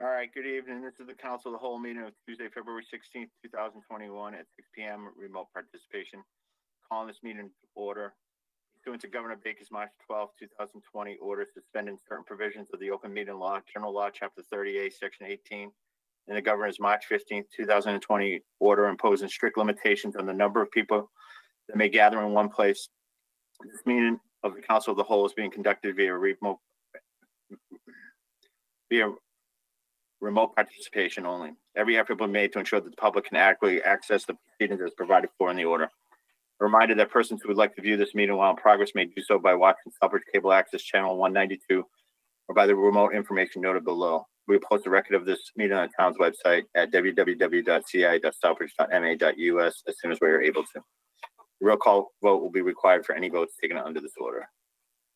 All right, good evening. This is the Council of the Whole meeting of Tuesday, February 16th, 2021 at 6 p.m. Remote participation. Calling this meeting to order. Pursuant to Governor Baker's March 12, 2020 order suspending certain provisions of the Open Meeting Law, General Law, Chapter 38, Section 18, and the Governor's March 15th, 2020 order imposing strict limitations on the number of people that may gather in one place. This meeting of the Council of the Whole is being conducted via remote participation only. Every effort will be made to ensure that the public can adequately access the proceedings as provided for in the order. A reminder that persons who would like to view this meeting while in progress may do so by watching Southbridge Cable Access Channel 192 or by the remote information noted below. We will post a record of this meeting on the town's website at www.ci.southbridge.ma.us as soon as we are able to. The roll call vote will be required for any votes taken under this order.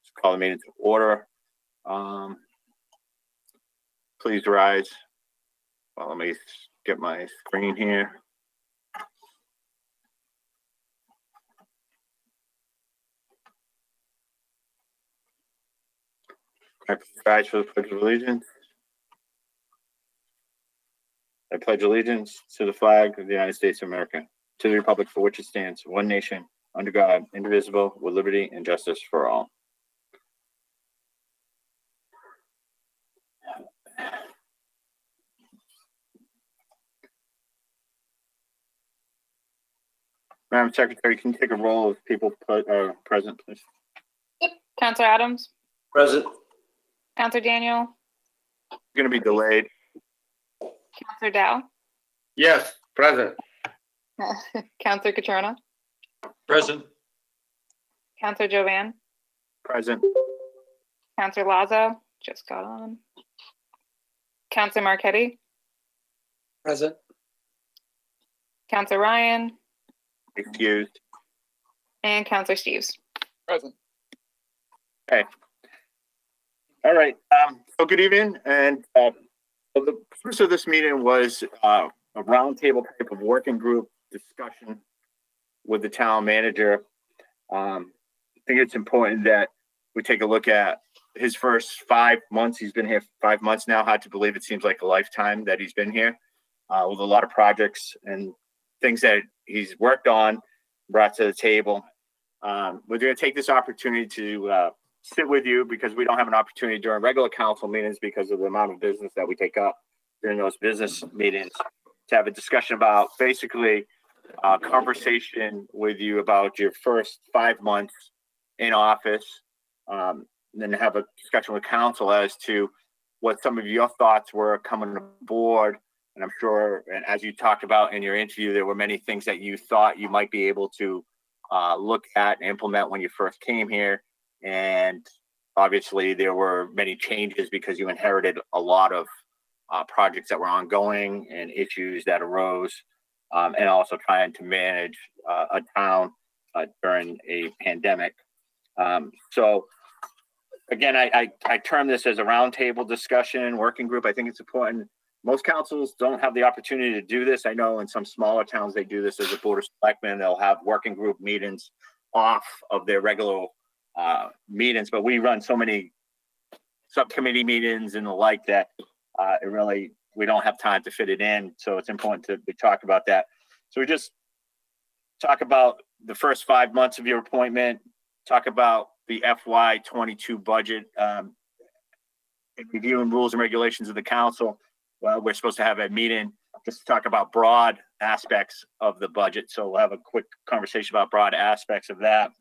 Let's call the meeting to order. Please rise. Well, let me get my screen here. I rise for the Pledge of Allegiance. I pledge allegiance to the flag of the United States of America, to the republic for which it stands, one nation, under God, indivisible, with liberty and justice for all. Madam Secretary, can you take a roll of people present, please? Yep. Councilor Adams. Present. Councilor Daniel. Going to be delayed. Councilor Dow. Yes, present. Councilor Catrona. Present. Councilor Jovan. Present. Councilor Lazo. Just got on. Councilor Marchetti. Present. Councilor Ryan. Excused. And Councilor Steves. Present. Okay. All right. So good evening. And so the purpose of this meeting was a roundtable type of working group discussion with the town manager. I think it's important that we take a look at his first 5 months. He's been here 5 months now. Hard to believe. It seems like a lifetime that he's been here with a lot of projects and things that he's worked on, brought to the table. We're going to take this opportunity to sit with you because we don't have an opportunity during regular council meetings because of the amount of business that we take up during those business meetings to have a discussion about basically a conversation with you about your first 5 months in office, then have a discussion with council as to what some of your thoughts were coming aboard. And I'm sure, and as you talked about in your interview, there were many things that you thought you might be able to look at and implement when you first came here. And obviously there were many changes because you inherited a lot of projects that were ongoing and issues that arose, and also trying to manage a town during a pandemic. So again, I term this as a roundtable discussion, working group. I think it's important. Most councils don't have the opportunity to do this. I know in some smaller towns, they do this as a board of selectmen. They'll have working group meetings off of their regular meetings, but we run so many subcommittee meetings and the like that we don't have time to fit it in. So it's important to talk about that. So we just talk about the first 5 months of your appointment, talk about the FY22 budget, and reviewing rules and regulations of the council. Well, we're supposed to have a meeting just to talk about broad aspects of the budget. So we'll have a quick conversation about broad aspects of that.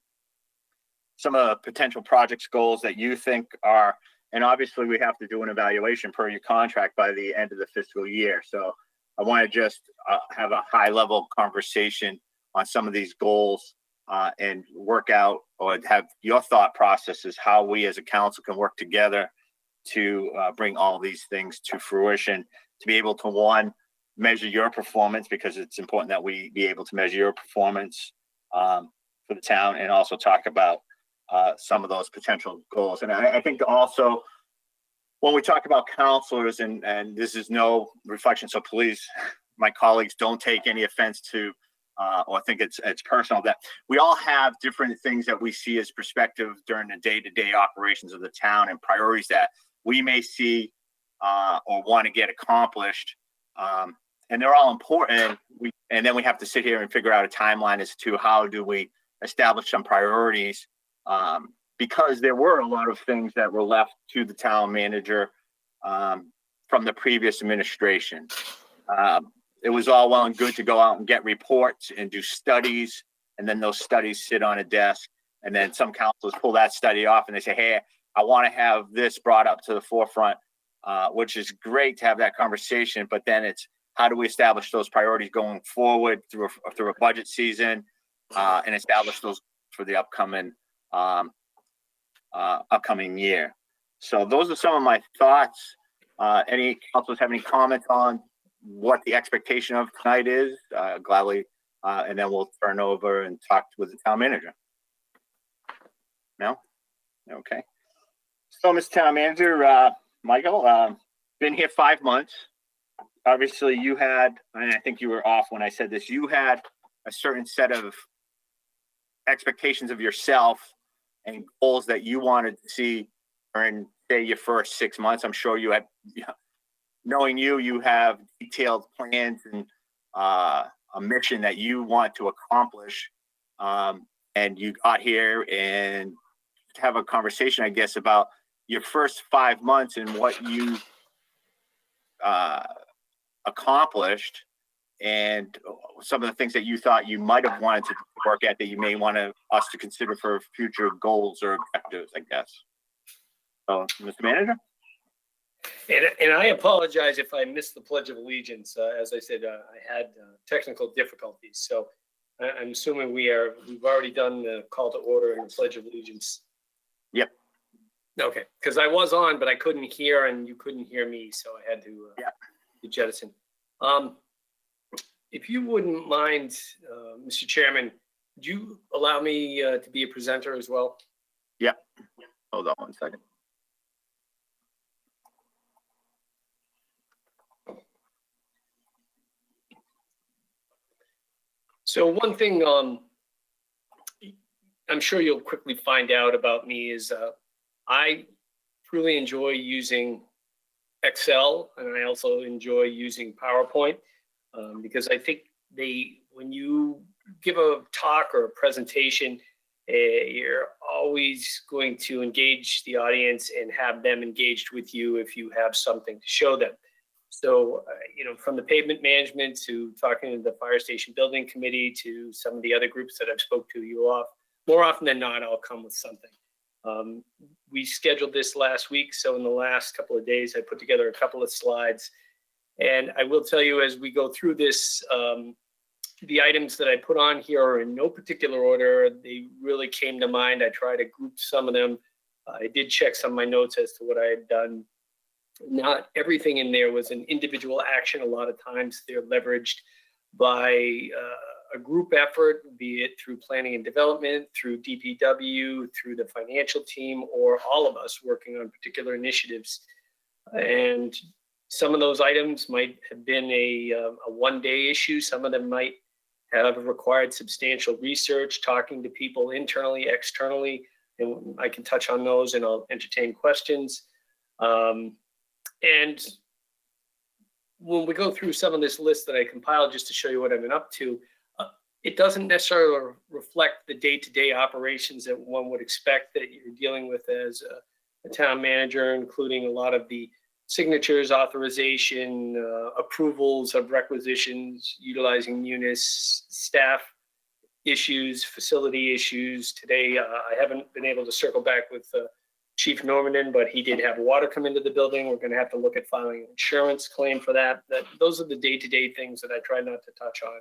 Some of the potential projects goals that you think are, and obviously we have to do an evaluation per your contract by the end of the fiscal year. So I want to just have a high level conversation on some of these goals and work out or have your thought processes, how we as a council can work together to bring all these things to fruition, to be able to, one, measure your performance, because it's important that we be able to measure your performance for the town, and also talk about some of those potential goals. And I think also when we talk about counselors, and this is no reflection, so please, my colleagues, don't take any offense to or think it's personal, that we all have different things that we see as perspective during the day-to-day operations of the town and priorities that we may see or want to get accomplished. And they're all important. And then we have to sit here and figure out a timeline as to how do we establish some priorities, because there were a lot of things that were left to the town manager from the previous administration. It was all well and good to go out and get reports and do studies, and then those studies sit on a desk, and then some councils pull that study off and they say, hey, I want to have this brought up to the forefront, which is great to have that conversation, but then it's how do we establish those priorities going forward through a budget season, and establish those for the upcoming year. So those are some of my thoughts. Any councilors have any comments on what the expectation of tonight is? Gladly, and then we'll turn over and talk with the town manager. No? Okay. So, Mr. Town Manager, Michael, been here 5 months. Obviously, you had, and I think you were off when I said this, you had a certain set of expectations of yourself and goals that you wanted to see during, say, your first 6 months. I'm sure you had, knowing you have detailed plans and a mission that you want to accomplish. And you got here and have a conversation, I guess, about your first 5 months and what you accomplished, and some of the things that you thought you might have wanted to work at that you may want us to consider for future goals or objectives, I guess. So, Mr. Manager? And I apologize if I missed the Pledge of Allegiance. As I said, I had technical difficulties. So I'm assuming we've already done the call to order and the Pledge of Allegiance. Yep. Okay, because I was on, but I couldn't hear and you couldn't hear me. So I had to jettison. If you wouldn't mind, Mr. Chairman, would you allow me to be a presenter as well? Yep. Hold on one second. So one thing I'm sure you'll quickly find out about me is I truly enjoy using Excel, and I also enjoy using PowerPoint because I think when you give a talk or a presentation, you're always going to engage the audience and have them engaged with you if you have something to show them. So, from the pavement management to talking to the fire station building committee to some of the other groups that I've spoke to you off, more often than not, I'll come with something. We scheduled this last week. So in the last couple of days, I put together a couple of slides. And I will tell you as we go through this, the items that I put on here are in no particular order. They really came to mind. I try to group some of them. I did check some of my notes as to what I had done. Not everything in there was an individual action. A lot of times they're leveraged by a group effort, be it through planning and development, through DPW, through the financial team, or all of us working on particular initiatives. And some of those items might have been a one-day issue. Some of them might have required substantial research, talking to people internally, externally, and I can touch on those and I'll entertain questions. And when we go through some of this list that I compiled just to show you what I've been up to, it doesn't necessarily reflect the day-to-day operations that one would expect that you're dealing with as a town manager, including a lot of the signatures, authorization, approvals of requisitions, utilizing munis, staff issues, facility issues. Today, I haven't been able to circle back with Chief Normanton, but he did have water come into the building. We're going to have to look at filing an insurance claim for that. Those are the day-to-day things that I try not to touch on.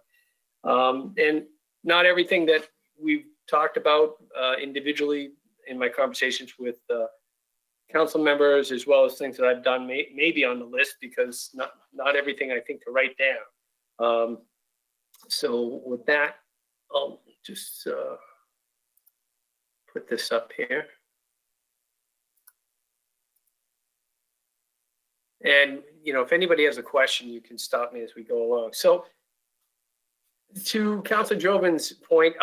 And not everything that we've talked about individually in my conversations with council members, as well as things that I've done may be on the list, because not everything I think to write down. So with that, I'll just put this up here. And, if anybody has a question, you can stop me as we go along. So to Councilor Jovan's point,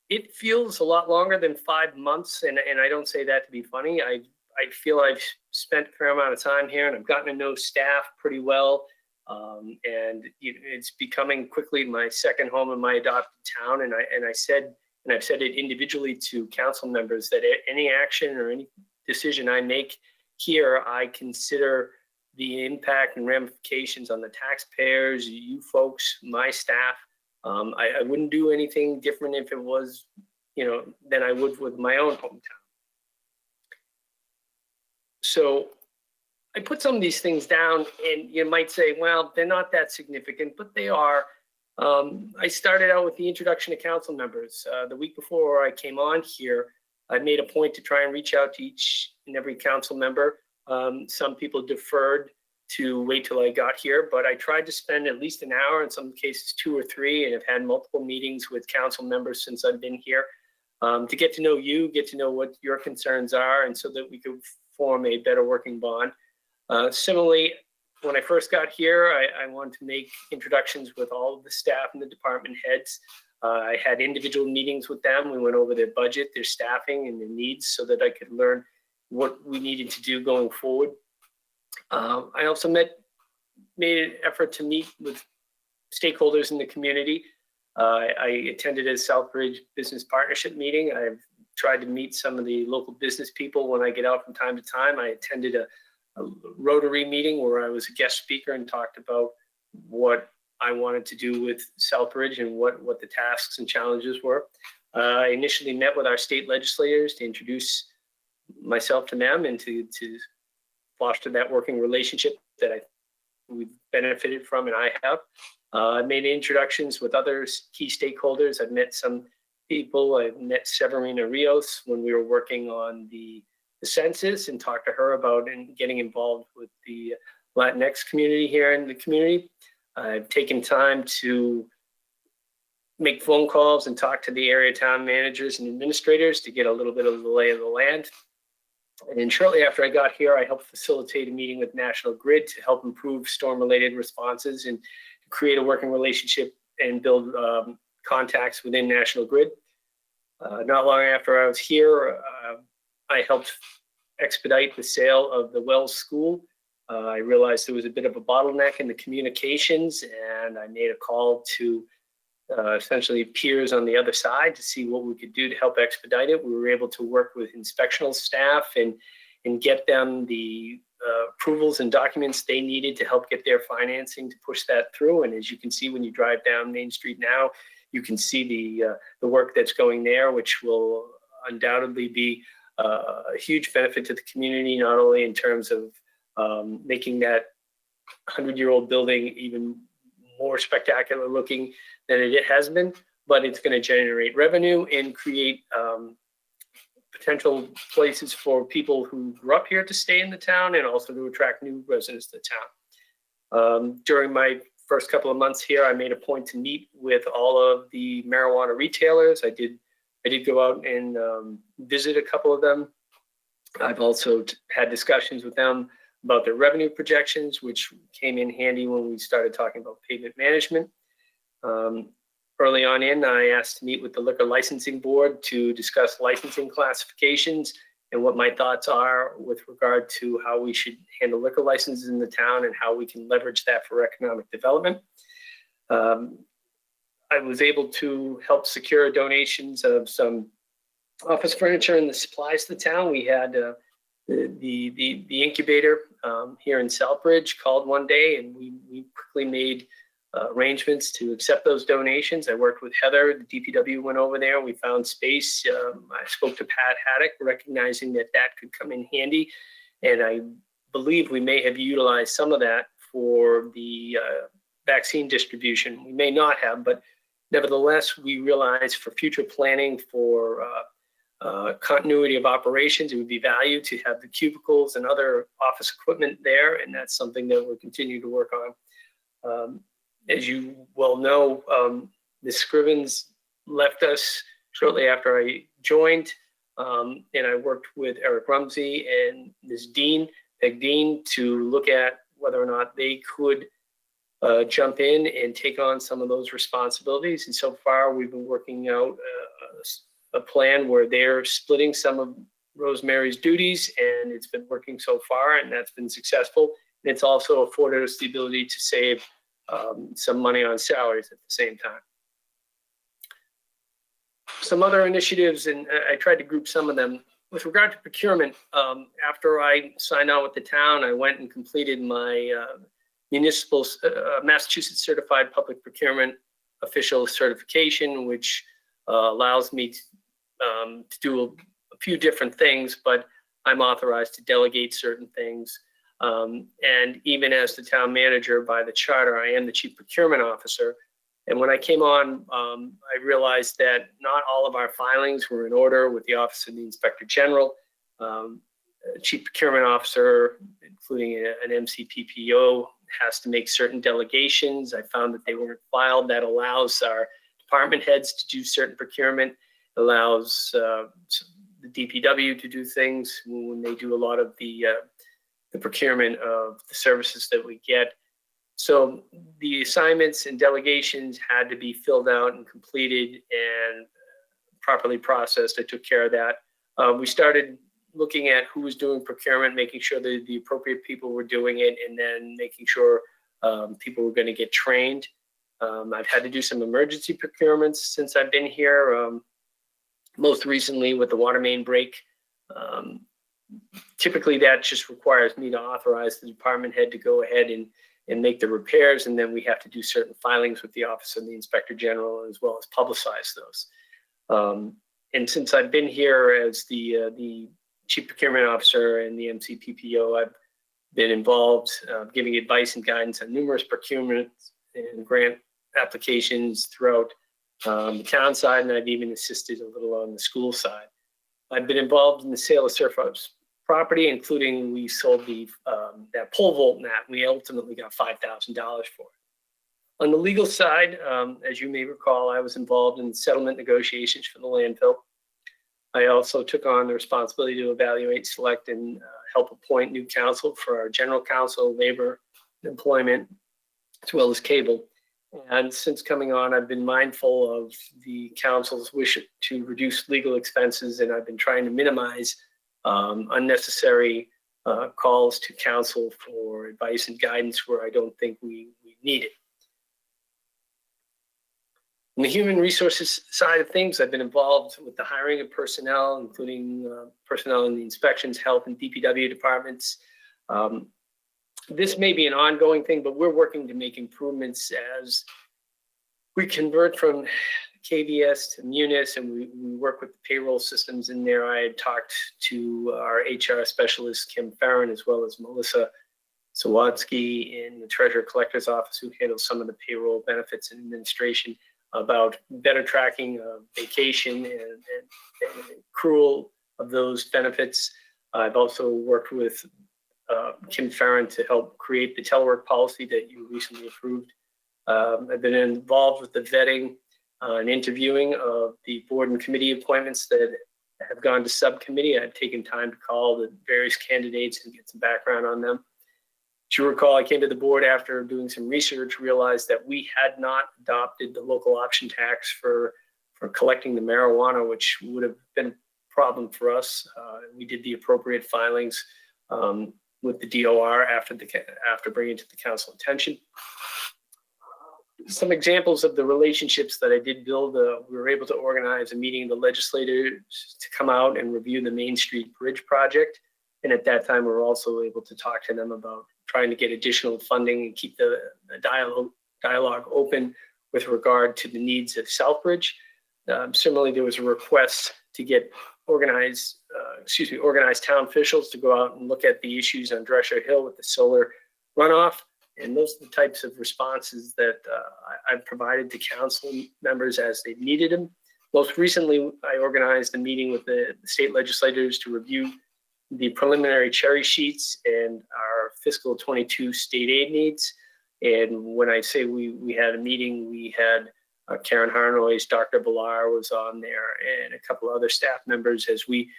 it feels a lot longer than 5 months. And I don't say that to be funny. I feel I've spent a fair amount of time here, and I've gotten to know staff pretty well. And it's becoming quickly my second home in my adopted town. And I've said it individually to council members that any action or any decision I make here, I consider the impact and ramifications on the taxpayers, you folks, my staff. I wouldn't do anything different if it was, than I would with my own hometown. So I put some of these things down, and you might say, well, they're not that significant, but they are. I started out with the introduction to council members. The week before I came on here, I made a point to try and reach out to each and every council member. Some people deferred to wait till I got here, but I tried to spend at least an hour, in some cases 2 or 3, and have had multiple meetings with council members since I've been here to get to know you, get to know what your concerns are, and so that we could form a better working bond. Similarly, when I first got here, I wanted to make introductions with all of the staff and the department heads. I had individual meetings with them. We went over their budget, their staffing, and their needs so that I could learn what we needed to do going forward. I also made an effort to meet with stakeholders in the community. I attended a Southbridge business partnership meeting. I've tried to meet some of the local business people when I get out from time to time. I attended a Rotary meeting where I was a guest speaker and talked about what I wanted to do with Southbridge and what the tasks and challenges were. I initially met with our state legislators to introduce myself to them and to foster that working relationship that we've benefited from, and I have. I made introductions with other key stakeholders. I've met some people. I've met Severina Rios when we were working on the census, and talked to her about getting involved with the Latinx community here in the community. I've taken time to make phone calls and talk to the area town managers and administrators to get a little bit of the lay of the land. And shortly after I got here, I helped facilitate a meeting with National Grid to help improve storm-related responses and create a working relationship and build contacts within National Grid. Not long after I was here, I helped expedite the sale of the Wells School. I realized there was a bit of a bottleneck in the communications, and I made a call to essentially peers on the other side to see what we could do to help expedite it. We were able to work with inspectional staff and get them the approvals and documents they needed to help get their financing to push that through. And as you can see when you drive down Main Street now, you can see the work that's going there, which will undoubtedly be a huge benefit to the community, not only in terms of making that 100-year-old building even more spectacular looking than it has been, but it's going to generate revenue and create potential places for people who grew up here to stay in the town, and also to attract new residents to the town. During my first couple of months here, I made a point to meet with all of the marijuana retailers. I did go out and visit a couple of them. I've also had discussions with them about their revenue projections, which came in handy when we started talking about pavement management. Early on I asked to meet with the Liquor Licensing Board to discuss licensing classifications and what my thoughts are with regard to how we should handle liquor licenses in the town and how we can leverage that for economic development. I was able to help secure donations of some office furniture and the supplies to the town. We had the incubator here in Southbridge called one day, and we quickly made arrangements to accept those donations. I worked with Heather, the DPW went over there, we found space. I spoke to Pat Haddock, recognizing that could come in handy. And I believe we may have utilized some of that for the vaccine distribution. We may not have, but nevertheless, we realized for future planning for continuity of operations, it would be value to have the cubicles and other office equipment there. And that's something that we'll continue to work on. As you well know, Ms. Scrivens left us shortly after I joined, and I worked with Eric Rumsey and Ms. Peg Dean, to look at whether or not they could jump in and take on some of those responsibilities. And so far, we've been working out a plan where they're splitting some of Rosemary's duties, and it's been working so far, and that's been successful. And it's also afforded us the ability to save some money on salaries at the same time. Some other initiatives, and I tried to group some of them. With regard to procurement, after I signed on with the town, I went and completed my municipal Massachusetts Certified Public Procurement Official Certification, which allows me to do a few different things, but I'm authorized to delegate certain things. And even as the town manager by the charter, I am the chief procurement officer. And when I came on, I realized that not all of our filings were in order with the Office of the Inspector General. Chief procurement officer, including an MCPPO, has to make certain delegations. I found that they weren't filed. That allows our department heads to do certain procurement, allows the DPW to do things when they do a lot of the procurement of the services that we get. So the assignments and delegations had to be filled out and completed and properly processed. I took care of that. We started looking at who was doing procurement, making sure that the appropriate people were doing it, and then making sure people were going to get trained. I've had to do some emergency procurements since I've been here, most recently with the water main break. Typically, that just requires me to authorize the department head to go ahead and make the repairs, and then we have to do certain filings with the Office of the Inspector General as well as publicize those. And since I've been here as the Chief Procurement Officer and the MCPPO, I've been involved giving advice and guidance on numerous procurement and grant applications throughout the town side, and I've even assisted a little on the school side. I've been involved in the sale of surplus property, including we sold that pole vault mat. We ultimately got $5,000 for it. On the legal side, as you may recall, I was involved in settlement negotiations for the landfill. I also took on the responsibility to evaluate, select, and help appoint new counsel for our general counsel, labor, employment, as well as cable. And since coming on, I've been mindful of the council's wish to reduce legal expenses, and I've been trying to minimize unnecessary calls to council for advice and guidance where I don't think we need it. On the human resources side of things, I've been involved with the hiring of personnel, including personnel in the inspections, health, and DPW departments. This may be an ongoing thing, but we're working to make improvements as we convert from KVS to Munis, and we work with the payroll systems in there. I had talked to our HR specialist, Kim Farron, as well as Melissa Sawatsky in the Treasurer Collector's Office, who handles some of the payroll benefits and administration, about better tracking of vacation and accrual of those benefits. I've also worked with Kim Farron to help create the telework policy that you recently approved. I've been involved with the vetting and interviewing of the board and committee appointments that have gone to subcommittee. I've taken time to call the various candidates and get some background on them. As you recall, I came to the board after doing some research, realized that we had not adopted the local option tax for collecting the marijuana, which would have been a problem for us. We did the appropriate filings with the DOR after bringing it to the council attention. Some examples of the relationships that I did build, we were able to organize a meeting of the legislators to come out and review the Main Street Bridge project. And at that time, we were also able to talk to them about trying to get additional funding and keep the dialogue open with regard to the needs of Southbridge. Similarly, there was a request to get organized town officials to go out and look at the issues on Drescher Hill with the solar runoff. And those are the types of responses that I've provided to council members as they've needed them. Most recently, I organized a meeting with the state legislators to review the preliminary cherry sheets and our fiscal 22 state aid needs. And when I say we had a meeting, we had Karen Harnois, Dr. Villar was on there, and a couple other staff members as we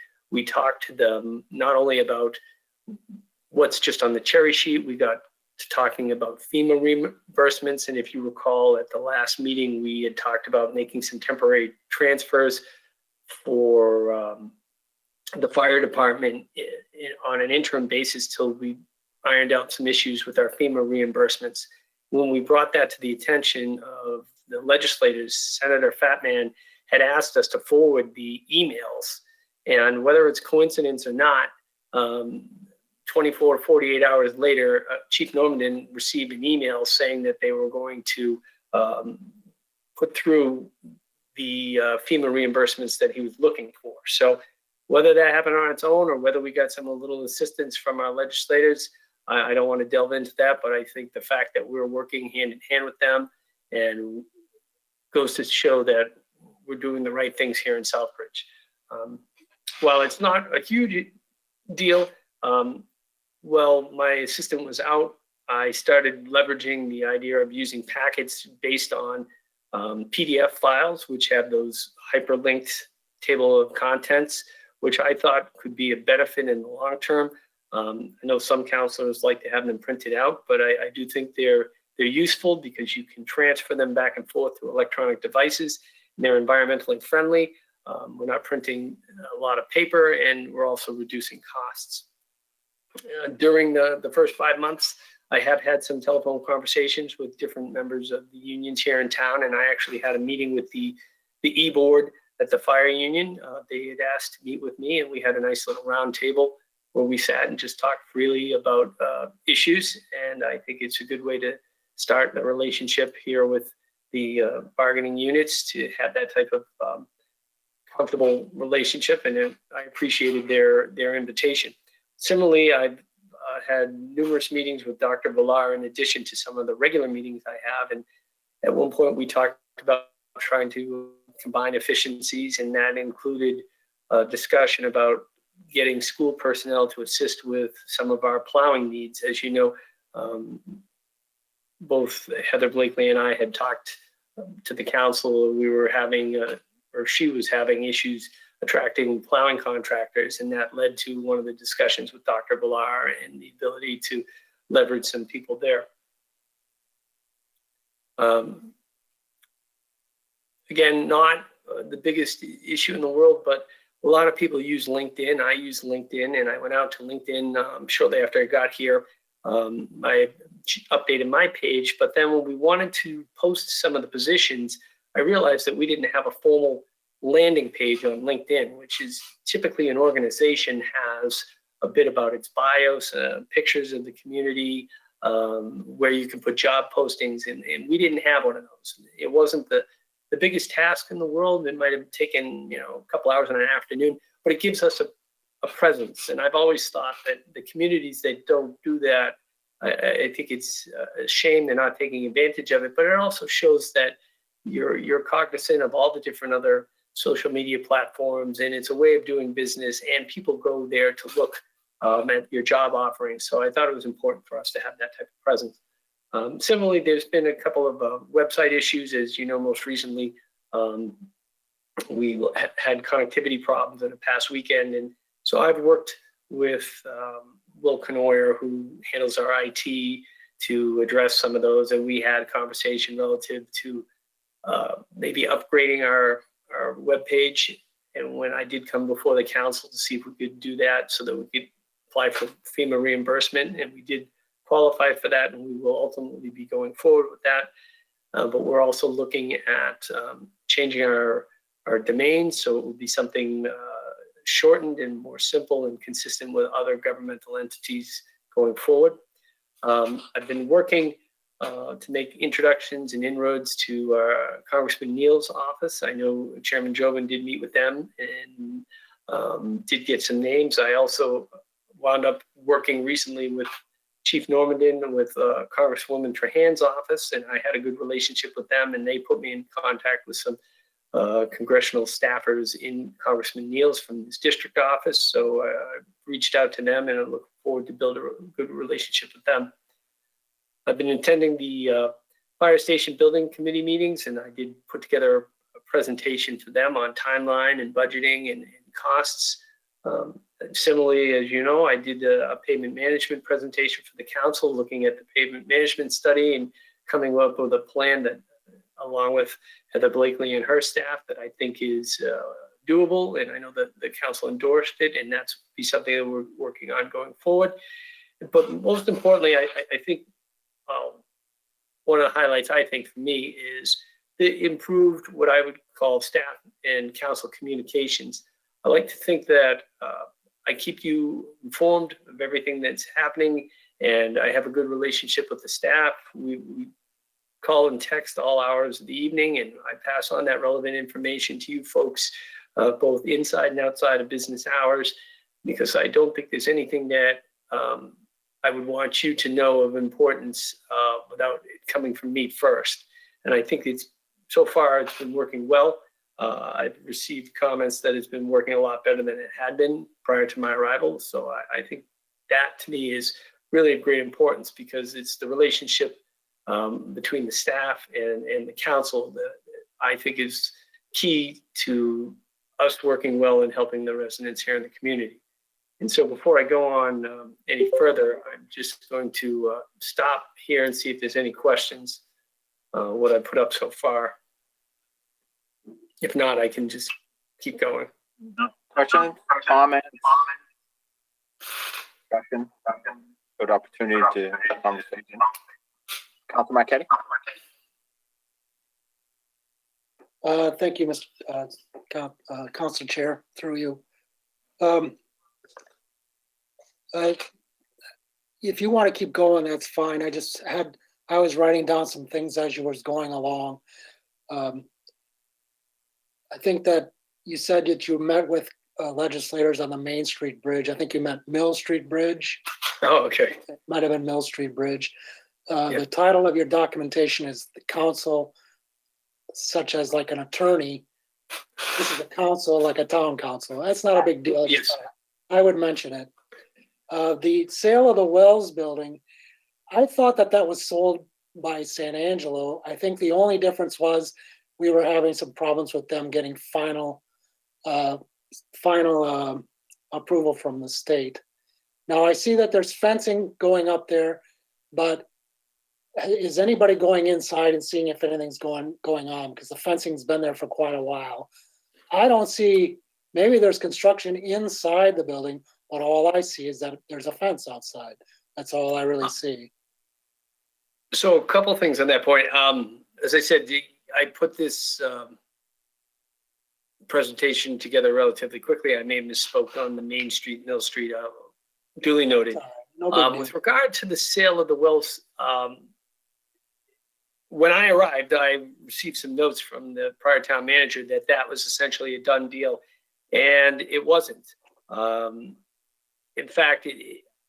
talked to them not only about what's just on the cherry sheet, we got to talking about FEMA reimbursements. And if you recall, at the last meeting, we had talked about making some temporary transfers for the fire department on an interim basis till we ironed out some issues with our FEMA reimbursements. When we brought that to the attention of the legislators, Senator Fatman had asked us to forward the emails, and whether it's coincidence or not, 24 to 48 hours later, Chief Normandy received an email saying that they were going to put through the FEMA reimbursements that he was looking for. So whether that happened on its own or whether we got some little assistance from our legislators, I don't want to delve into that, but I think the fact that we're working hand in hand with them and goes to show that we're doing the right things here in Southbridge. While it's not a huge deal, well, my assistant was out. I started leveraging the idea of using packets based on PDF files, which have those hyperlinked table of contents, which I thought could be a benefit in the long term. I know some counselors like to have them printed out, but I do think they're useful because you can transfer them back and forth through electronic devices. And they're environmentally friendly. We're not printing a lot of paper, and we're also reducing costs. During the first 5 months, I have had some telephone conversations with different members of the unions here in town, and I actually had a meeting with the E-board at the fire union. They had asked to meet with me, and we had a nice little round table where we sat and just talked freely about issues. And I think it's a good way to start a relationship here with the bargaining units to have that type of comfortable relationship. And I appreciated their invitation. Similarly, I've had numerous meetings with Dr. Villar in addition to some of the regular meetings I have. And at one point we talked about trying to combine efficiencies, and that included a discussion about getting school personnel to assist with some of our plowing needs. As you know, both Heather Blakely and I had talked to the council. We were having, or she was having issues attracting plowing contractors, and that led to one of the discussions with Dr. Villar and the ability to leverage some people there. Again, not the biggest issue in the world, but a lot of people use LinkedIn. I use LinkedIn, and I went out to LinkedIn shortly after I got here. I updated my page, but then when we wanted to post some of the positions, I realized that we didn't have a formal landing page on LinkedIn, which is typically an organization has a bit about its bios, pictures of the community, where you can put job postings, and we didn't have one of those. It wasn't the biggest task in the world. It might have taken a couple hours in an afternoon, but it gives us a presence. And I've always thought that the communities that don't do that, I think it's a shame they're not taking advantage of it, but it also shows that you're cognizant of all the different other social media platforms, and it's a way of doing business, and people go there to look at your job offerings. So I thought it was important for us to have that type of presence. Similarly, there's been a couple of website issues. As you know, most recently, we had connectivity problems in the past weekend. And so I've worked with Will Canoyer, who handles our IT, to address some of those. And we had a conversation relative to maybe upgrading our webpage. And when I did come before the council to see if we could do that so that we could apply for FEMA reimbursement, and we did qualify for that, and we will ultimately be going forward with that. But we're also looking at changing our domain, so it will be something shortened and more simple and consistent with other governmental entities going forward. I've been working to make introductions and inroads to Congressman Neal's office. I know Chairman Jobin did meet with them and did get some names. I also wound up working recently with Chief Normandy with Congresswoman Trahan's office, and I had a good relationship with them, and they put me in contact with some congressional staffers in Congressman Neal's from his district office. So I reached out to them, and I look forward to build a good relationship with them. I've been attending the fire station building committee meetings, and I did put together a presentation for them on timeline and budgeting and costs. Similarly, as you know, I did a pavement management presentation for the council, looking at the pavement management study and coming up with a plan that, along with Heather Blakely and her staff, that I think is doable, and I know that the council endorsed it, and that's be something that we're working on going forward. But most importantly, I think one of the highlights, I think, for me is the improved, what I would call staff and council communications. I like to think that I keep you informed of everything that's happening, and I have a good relationship with the staff. We call and text all hours of the evening, and I pass on that relevant information to you folks, both inside and outside of business hours, because I don't think there's anything that I would want you to know of importance without it coming from me first. And I think so far it's been working well. I've received comments that it's been working a lot better than it had been prior to my arrival. So I think that to me is really of great importance, because it's the relationship between the staff and the council that I think is key to us working well and helping the residents here in the community. And so before I go on any further, I'm just going to stop here and see if there's any questions, what I put up so far. If not, I can just keep going. Questions, comments? Discussion? Good opportunity to have a conversation. Councilor Marquetti? Thank you, Mr. Council Chair, through you. If you want to keep going, that's fine. I was writing down some things as you was going along. I think that you said that you met with legislators on the Main Street Bridge. I think you meant Mill Street Bridge. Oh, okay. It might have been Mill Street Bridge. Yeah. The title of your documentation is the council, such as like an attorney. This is a council, like a town council. That's not a big deal. Yes. I would mention it. The sale of the Wells building, I thought that was sold by San Angelo. I think the only difference was we were having some problems with them getting final approval from the state. Now I see that there's fencing going up there, but is anybody going inside and seeing if anything's going on? Because the fencing's been there for quite a while. I don't see, maybe there's construction inside the building, but all I see is that there's a fence outside. That's all I really see. So a couple of things on that point. As I said, I put this presentation together relatively quickly. I may have misspoke on the Main Street, Mill Street, duly noted. No big deal. With regard to the sale of the Wells, when I arrived, I received some notes from the prior town manager that was essentially a done deal, and it wasn't. In fact,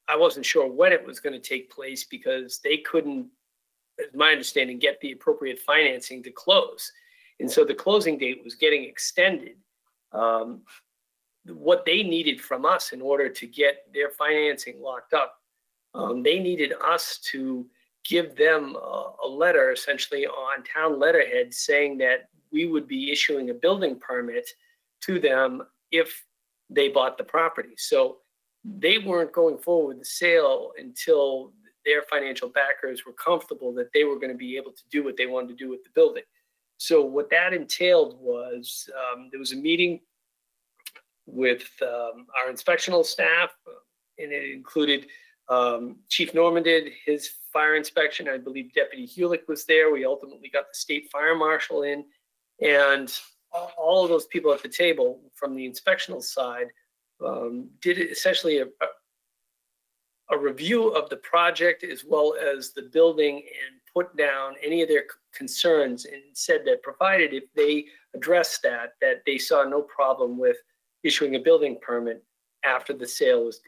I wasn't sure when it was going to take place because they couldn't, as my understanding, get the appropriate financing to close. And so the closing date was getting extended. What they needed from us in order to get their financing locked up, they needed us to give them a letter essentially on town letterhead saying that we would be issuing a building permit to them if they bought the property. So they weren't going forward with the sale until their financial backers were comfortable that they were going to be able to do what they wanted to do with the building. So what that entailed was there was a meeting with our inspectional staff, and it included Chief Norman did his fire inspection. I believe Deputy Hewlick was there. We ultimately got the state fire marshal in, and all of those people at the table from the inspectional side did essentially a review of the project as well as the building and put down any of their concerns, and said that provided if they addressed that they saw no problem with issuing a building permit after the sale was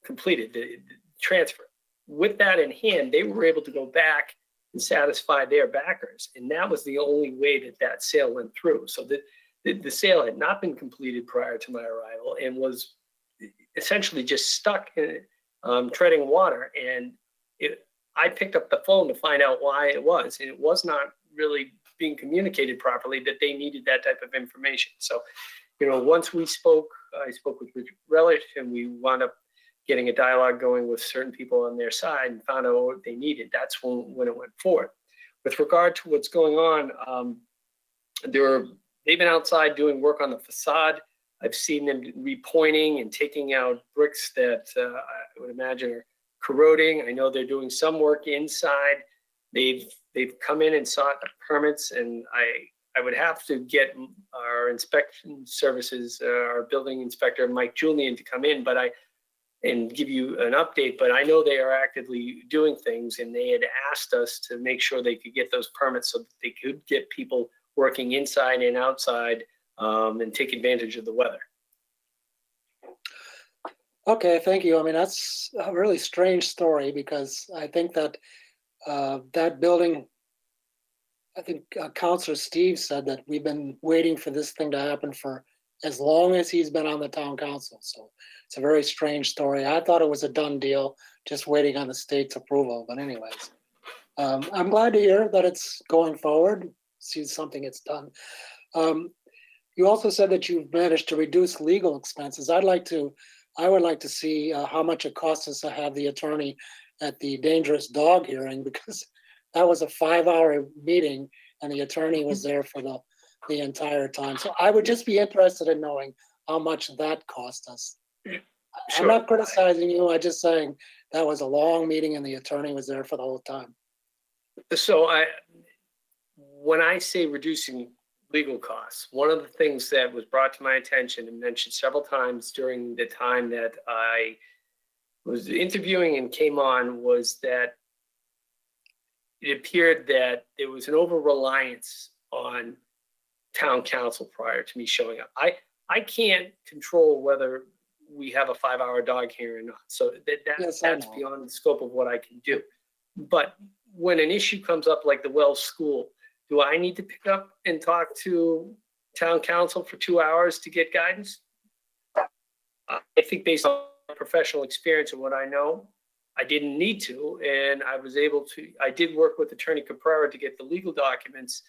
completed, the transfer. With that in hand, they were able to go back and satisfy their backers. And that was the only way that sale went through. So the sale had not been completed prior to my arrival and was essentially just stuck in treading water. And I picked up the phone to find out why it was. And it was not really being communicated properly that they needed that type of information. So, once I spoke with Richard Relish, and we wound up getting a dialogue going with certain people on their side and found out what they needed. That's when it went forward. With regard to what's going on, there are they've been outside doing work on the facade. I've seen them repointing and taking out bricks that I would imagine are corroding. I know they're doing some work inside. They've come in and sought permits, and I would have to get our inspection services, our building inspector, Mike Julian, to come in, and give you an update. But I know they are actively doing things, and they had asked us to make sure they could get those permits so that they could get people working inside and outside and take advantage of the weather. Okay, thank you. I mean, that's a really strange story because I think that that building, I think Councilor Steve said that we've been waiting for this thing to happen for as long as he's been on the town council. So it's a very strange story. I thought it was a done deal, just waiting on the state's approval. But anyways, I'm glad to hear that it's going forward. See something it's done. You also said that you've managed to reduce legal expenses. I would like to see how much it costs us to have the attorney at the dangerous dog hearing, because that was a 5-hour meeting and the attorney was there for the entire time. So I would just be interested in knowing how much that cost us. Sure. I'm not criticizing you. I'm just saying that was a long meeting and the attorney was there for the whole time. So when I say reducing legal costs, one of the things that was brought to my attention and mentioned several times during the time that I was interviewing and came on was that it appeared that there was an over-reliance on town council prior to me showing up. I can't control whether we have a 5-hour dog hearing or not. So that's beyond the scope of what I can do. But when an issue comes up like the Wells School, do I need to pick up and talk to town council for 2 hours to get guidance? I think based on professional experience and what I know, I didn't need to, and I was able to. I did work with Attorney Caprara to get the legal documents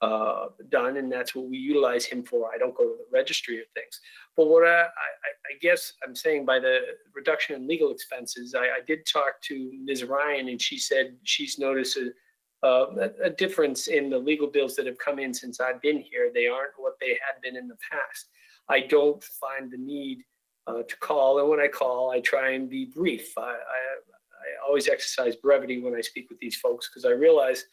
done, and that's what we utilize him for. I don't go to the registry of things. But what I guess I'm saying by the reduction in legal expenses, I did talk to Ms. Ryan, and she said she's noticed a difference in the legal bills that have come in since I've been here. They aren't what they had been in the past. I don't find the need to call, and when I call, I try and be brief. I always exercise brevity when I speak with these folks, because I realize,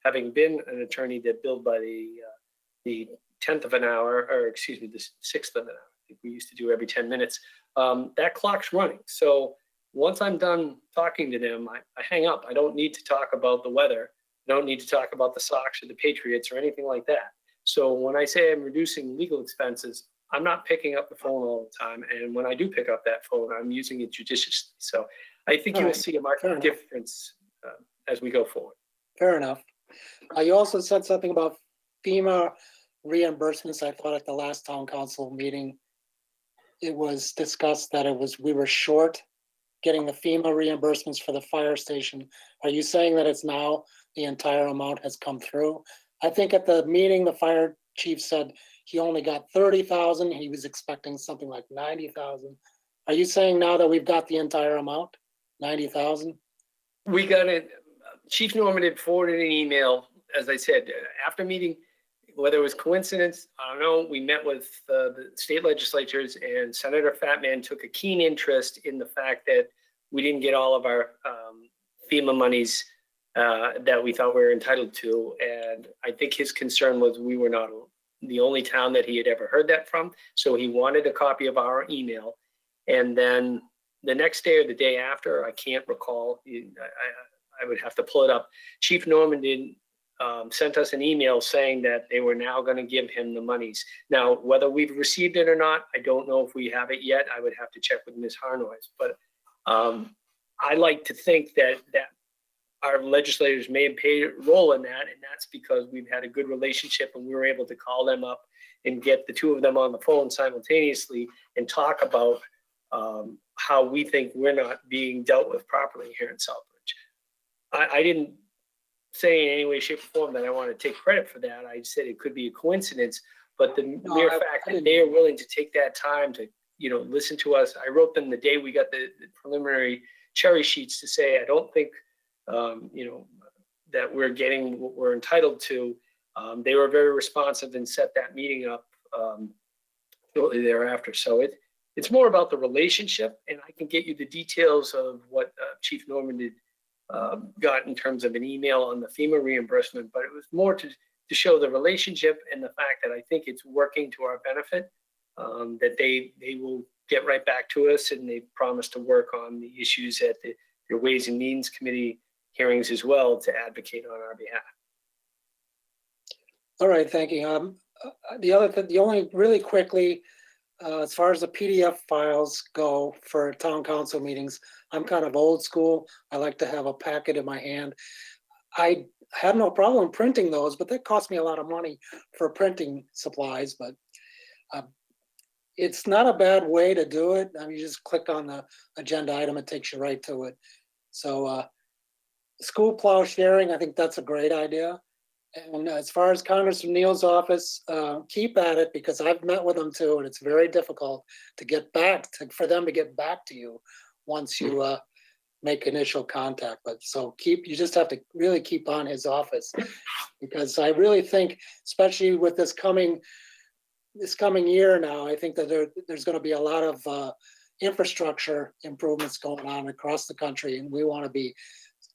having been an attorney that billed by the 10th of an hour, or excuse me, the 6th of an hour, I think we used to do every 10 minutes, that clock's running. So once I'm done talking to them, I hang up. I don't need to talk about the weather. I don't need to talk about the Sox or the Patriots or anything like that. So when I say I'm reducing legal expenses, I'm not picking up the phone all the time. And when I do pick up that phone, I'm using it judiciously. So I think you will see a marked difference as we go forward. Fair enough. You also said something about FEMA reimbursements. I thought at the last town council meeting, it was discussed that we were short getting the FEMA reimbursements for the fire station. Are you saying that it's now the entire amount has come through? I think at the meeting, the fire chief said he only got 30,000. He was expecting something like 90,000. Are you saying now that we've got the entire amount, 90,000? We got it. Chief Norman had forwarded an email, as I said, after meeting, whether it was coincidence, I don't know. We met with the state legislatures, and Senator Fatman took a keen interest in the fact that we didn't get all of our FEMA monies that we thought we were entitled to. And I think his concern was we were not the only town that he had ever heard that from. So he wanted a copy of our email. And then the next day or the day after, I can't recall, I would have to pull it up. Chief Norman sent us an email saying that they were now going to give him the monies. Now, whether we've received it or not, I don't know if we have it yet. I would have to check with Ms. Harnois. But I like to think that our legislators may have played a role in that, and that's because we've had a good relationship and we were able to call them up and get the two of them on the phone simultaneously and talk about how we think we're not being dealt with properly here in Southbridge. I didn't say in any way, shape, or form that I want to take credit for that. I said it could be a coincidence, but the mere fact that they are willing to take that time to, listen to us. I wrote them the day we got the preliminary cherry sheets to say, I don't think, that we're getting what we're entitled to. They were very responsive and set that meeting up shortly thereafter. So it's more about the relationship, and I can get you the details of what Chief Norman did got in terms of an email on the FEMA reimbursement, but it was more to show the relationship and the fact that I think it's working to our benefit, that they will get right back to us, and they promised to work on the issues at the Ways and Means Committee hearings as well to advocate on our behalf. All right, thank you. The only really quickly, as far as the PDF files go for town council meetings, I'm kind of old school. I like to have a packet in my hand. I have no problem printing those, but that costs me a lot of money for printing supplies, but it's not a bad way to do it. I mean, you just click on the agenda item, it takes you right to it. So school plow sharing, I think that's a great idea. And as far as Congressman Neal's office, keep at it, because I've met with them too, and it's very difficult to get back for them to get back to you once you make initial contact. But so you just have to really keep on his office, because I really think, especially with this coming year now, I think that there's going to be a lot of infrastructure improvements going on across the country, and we want to be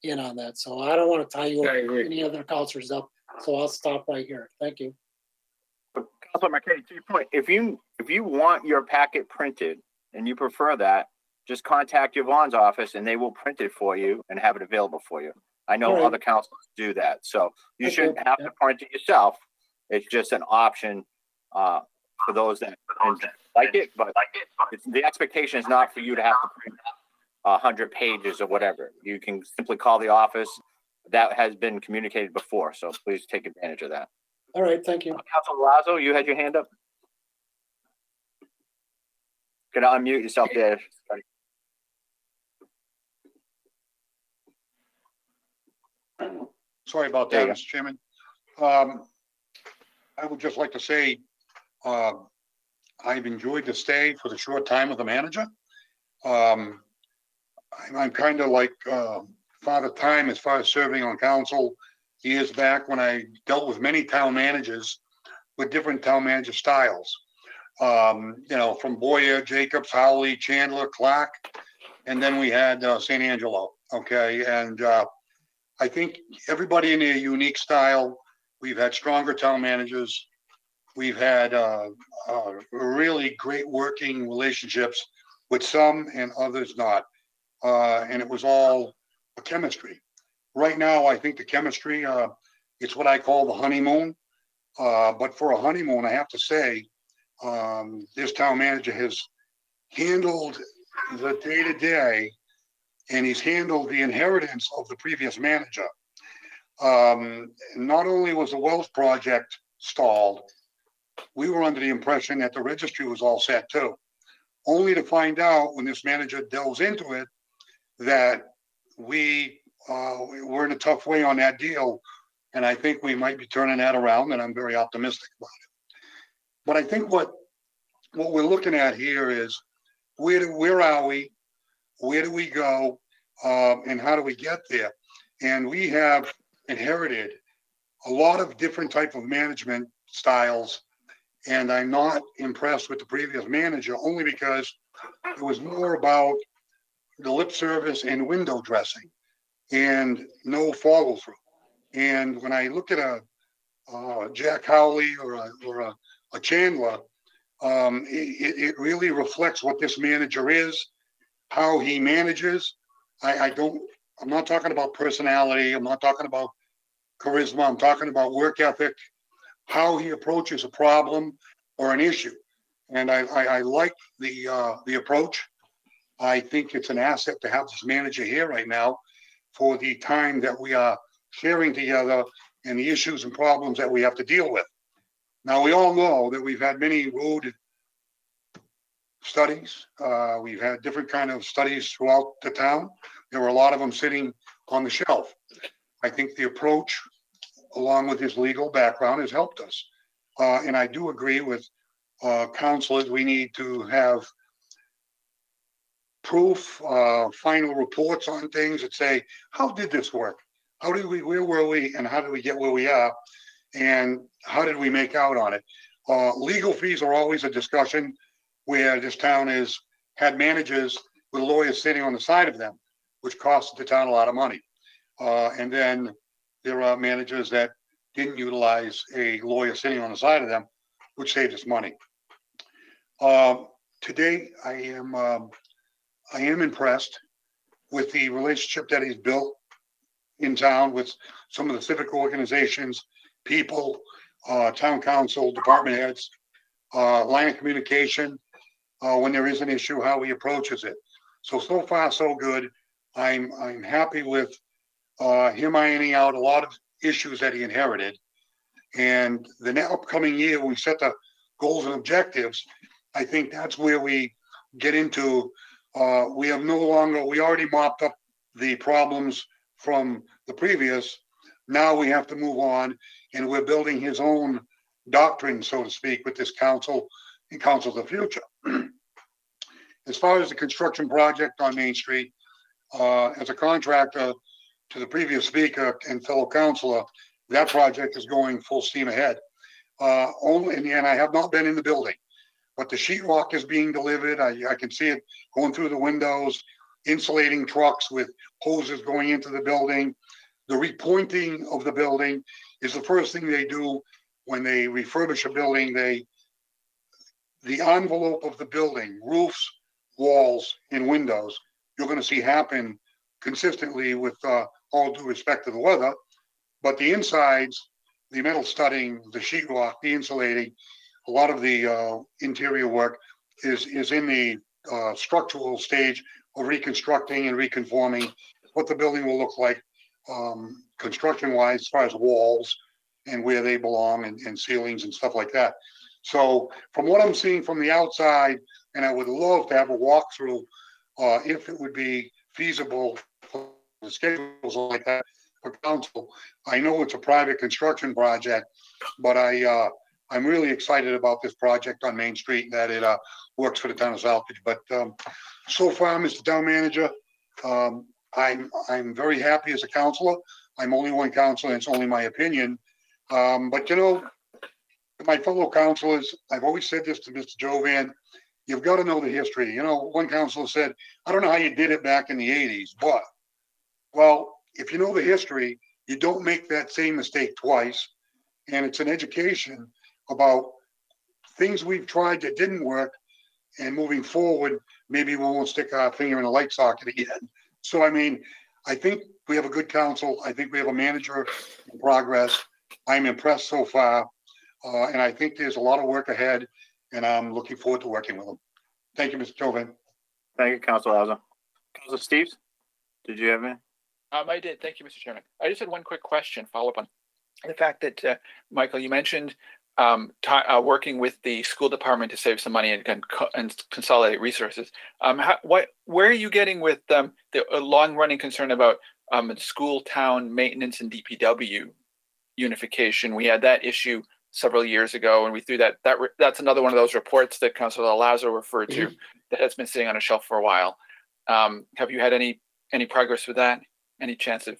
in on that. So I don't want to tie you up any other counselors up. So I'll stop right here. Thank you. But Councilor Marquetti, to your point, if you want your packet printed and you prefer that, just contact Yvonne's office and they will print it for you and have it available for you. I know other councilors do that, so you shouldn't have to print it yourself. It's just an option for those that like it, but the expectation is not for you to have to print 100 pages or whatever. You can simply call the office. That has been communicated before, so please take advantage of that. All right, thank you. Councilor Lazo, you had your hand up. Can unmute yourself there. Sorry about that, Mr. Chairman. I would just like to say I've enjoyed the stay for the short time of the manager. I'm kind of like Father Time as far as serving on council years back when I dealt with many town managers with different town manager styles. From Boyer, Jacobs, Howley, Chandler, Clark, and then we had San Angelo. Okay, and I think everybody in their unique style. We've had stronger town managers. We've had really great working relationships with some and others not. And it was all a chemistry. Right now, I think the chemistry, it's what I call the honeymoon. But for a honeymoon, I have to say, this town manager has handled the day-to-day, and he's handled the inheritance of the previous manager. Not only was the Wells project stalled, we were under the impression that the registry was all set too, only to find out when this manager delves into it that we were in a tough way on that deal. And I think we might be turning that around, and I'm very optimistic about it. But I think what we're looking at here is where are we? Where do we go? And how do we get there? And we have inherited a lot of different type of management styles. And I'm not impressed with the previous manager, only because it was more about the lip service and window dressing and no follow through. And when I look at a Jack Howley or a Chandler, it really reflects what this manager is, how he manages. I'm not talking about personality. I'm not talking about charisma. I'm talking about work ethic, how he approaches a problem or an issue. And I like the approach. I think it's an asset to have this manager here right now for the time that we are sharing together and the issues and problems that we have to deal with. Now, we all know that we've had many road studies. We've had different kind of studies throughout the town. There were a lot of them sitting on the shelf. I think the approach, along with his legal background, has helped us. And I do agree with councilors. We need to have proof, final reports on things that say, how did this work? Where were we, and how did we get where we are? and how did we make out on it? Legal fees are always a discussion where this town has had managers with lawyers sitting on the side of them, which costs the town a lot of money. And then there are managers that didn't utilize a lawyer sitting on the side of them, which saved us money. Today, I am impressed with the relationship that he's built in town with some of the civic organizations, people, town council, department heads, line of communication, when there is an issue, how he approaches it. So far, so good. I'm happy with him ironing out a lot of issues that he inherited. And the upcoming year, we set the goals and objectives. I think that's where we get into, we already mopped up the problems from the previous. Now we have to move on, and we're building his own doctrine, so to speak, with this council and Council of the Future. As far as the construction project on Main Street, as a contractor to the previous speaker and fellow councilor, that project is going full steam ahead. And I have not been in the building, but the sheetrock is being delivered. I can see it going through the windows, insulating trucks with hoses going into the building. The repointing of the building is the first thing they do when they refurbish a building. The envelope of the building, roofs, walls, and windows, you're going to see happen consistently with all due respect to the weather. But the insides, the metal studding, the sheetrock, the insulating, a lot of the interior work is in the structural stage of reconstructing and reconforming what the building will look like construction-wise, as far as walls and where they belong and ceilings and stuff like that. So from what I'm seeing from the outside, and I would love to have a walkthrough if it would be feasible for the schedules like that for council. I know it's a private construction project, but I'm really excited about this project on Main Street, that it works for the town of Southbridge. But so far, Mr. Town Manager, I'm very happy as a councilor. I'm only one councilor, and it's only my opinion. But you know, my fellow councilors, I've always said this to Mr. Jovan, you've got to know the history. You know, one councilor said, I don't know how you did it back in the 80s, but, well, if you know the history, you don't make that same mistake twice. And it's an education about things we've tried that didn't work, and moving forward, maybe we won't stick our finger in a light socket again. So, I mean, I think we have a good council. I think we have a manager in progress. I'm impressed so far. And I think there's a lot of work ahead, and I'm looking forward to working with them. Thank you, Mr. Jovan. Thank you, Councilor Lazo. Councilor Steves, did you have any? I did. Thank you, Mr. Chairman. I just had one quick question, follow up on the fact that, Michael, you mentioned working with the school department to save some money and consolidate resources. Where are you getting with the long-running concern about school town maintenance and DPW unification? We had that issue several years ago, and we threw that's another one of those reports that Councilor Lazo referred to that has been sitting on a shelf for a while. Have you had any progress with that? Any chance of?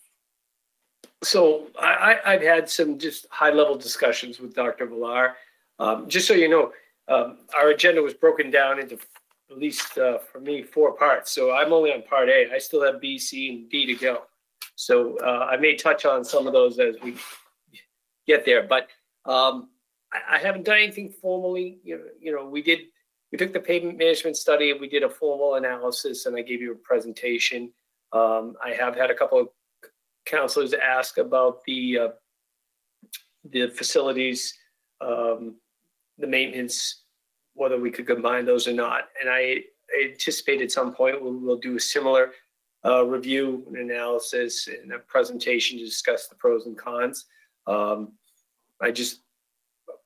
So I've had some just high-level discussions with Dr. Villar. Just so you know, our agenda was broken down into, at least for me, 4 parts. So I'm only on part A. I still have B, C, and D to go. So I may touch on some of those as we get there. But I haven't done anything formally. You know, we took the pavement management study and we did a formal analysis, and I gave you a presentation. I have had a couple of councilors ask about the facilities, the maintenance, whether we could combine those or not. And I anticipate at some point we'll do a similar review and analysis and a presentation to discuss the pros and cons.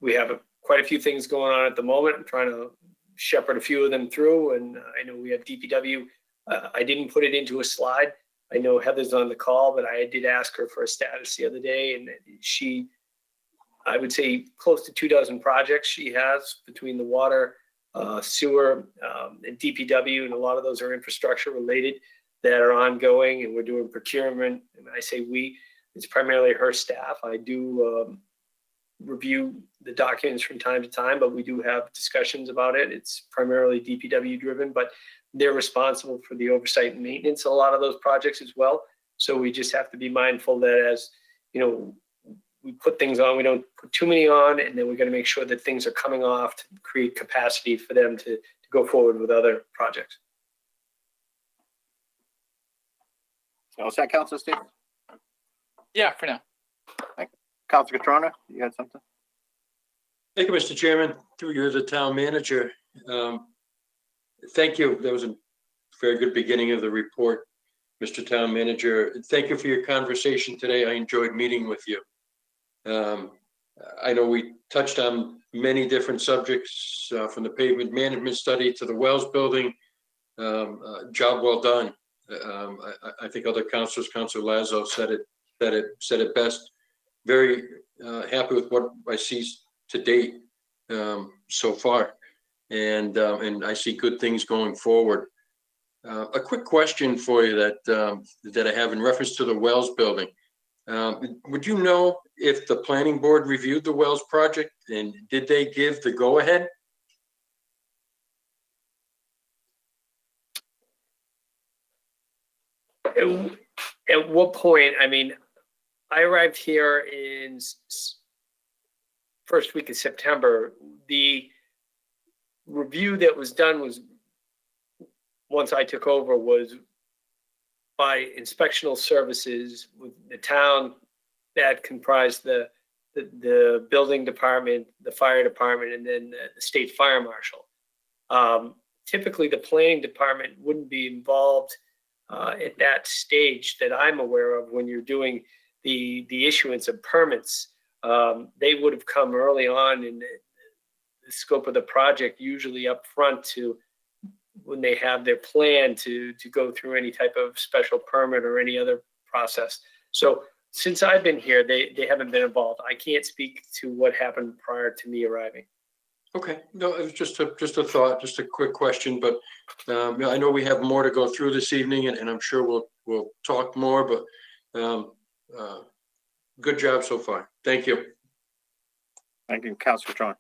We have quite a few things going on at the moment. I'm trying to shepherd a few of them through, and I know we have DPW. I didn't put it into a slide. I know Heather's on the call, but I did ask her for a status the other day, and I would say close to 24 projects she has between the water, sewer, and DPW, and a lot of those are infrastructure related that are ongoing, and we're doing procurement. And I say we, it's primarily her staff. I do review the documents from time to time, but we do have discussions about it. It's primarily DPW driven, but they're responsible for the oversight and maintenance of a lot of those projects as well. So we just have to be mindful that as, you know, we put things on, we don't put too many on, and then we're going to make sure that things are coming off to create capacity for them to go forward with other projects. So is that Councilor Steve? Yeah, for now. Councilor Catrona, you had something? Thank you, Mr. Chairman. Through you as a town manager. Thank you. That was a very good beginning of the report, Mr. Town Manager. Thank you for your conversation today. I enjoyed meeting with you. I know we touched on many different subjects, from the pavement management study to the Wells building. Job well done. I think other councilors, Councilor Lazo said it best. Very happy with what I see to date so far, and I see good things going forward. A quick question for you that I have in reference to the Wells building. Would you know if the planning board reviewed the Wells project, and did they give the go-ahead? At what point? I mean, I arrived here in first week of September. The review that was done was, once I took over, was by inspectional services with the town that comprised the building department, the fire department, and then the state fire marshal. Typically, the planning department wouldn't be involved at that stage that I'm aware of when you're doing the issuance of permits. They would have come early on in the scope of the project, usually up front, to when they have their plan to go through any type of special permit or any other process. So since I've been here, they haven't been involved. I can't speak to what happened prior to me arriving. Okay, no, it was just a thought, just a quick question, but I know we have more to go through this evening, and I'm sure we'll talk more, but good job so far. Thank you. Thank you, Councilor Catrona.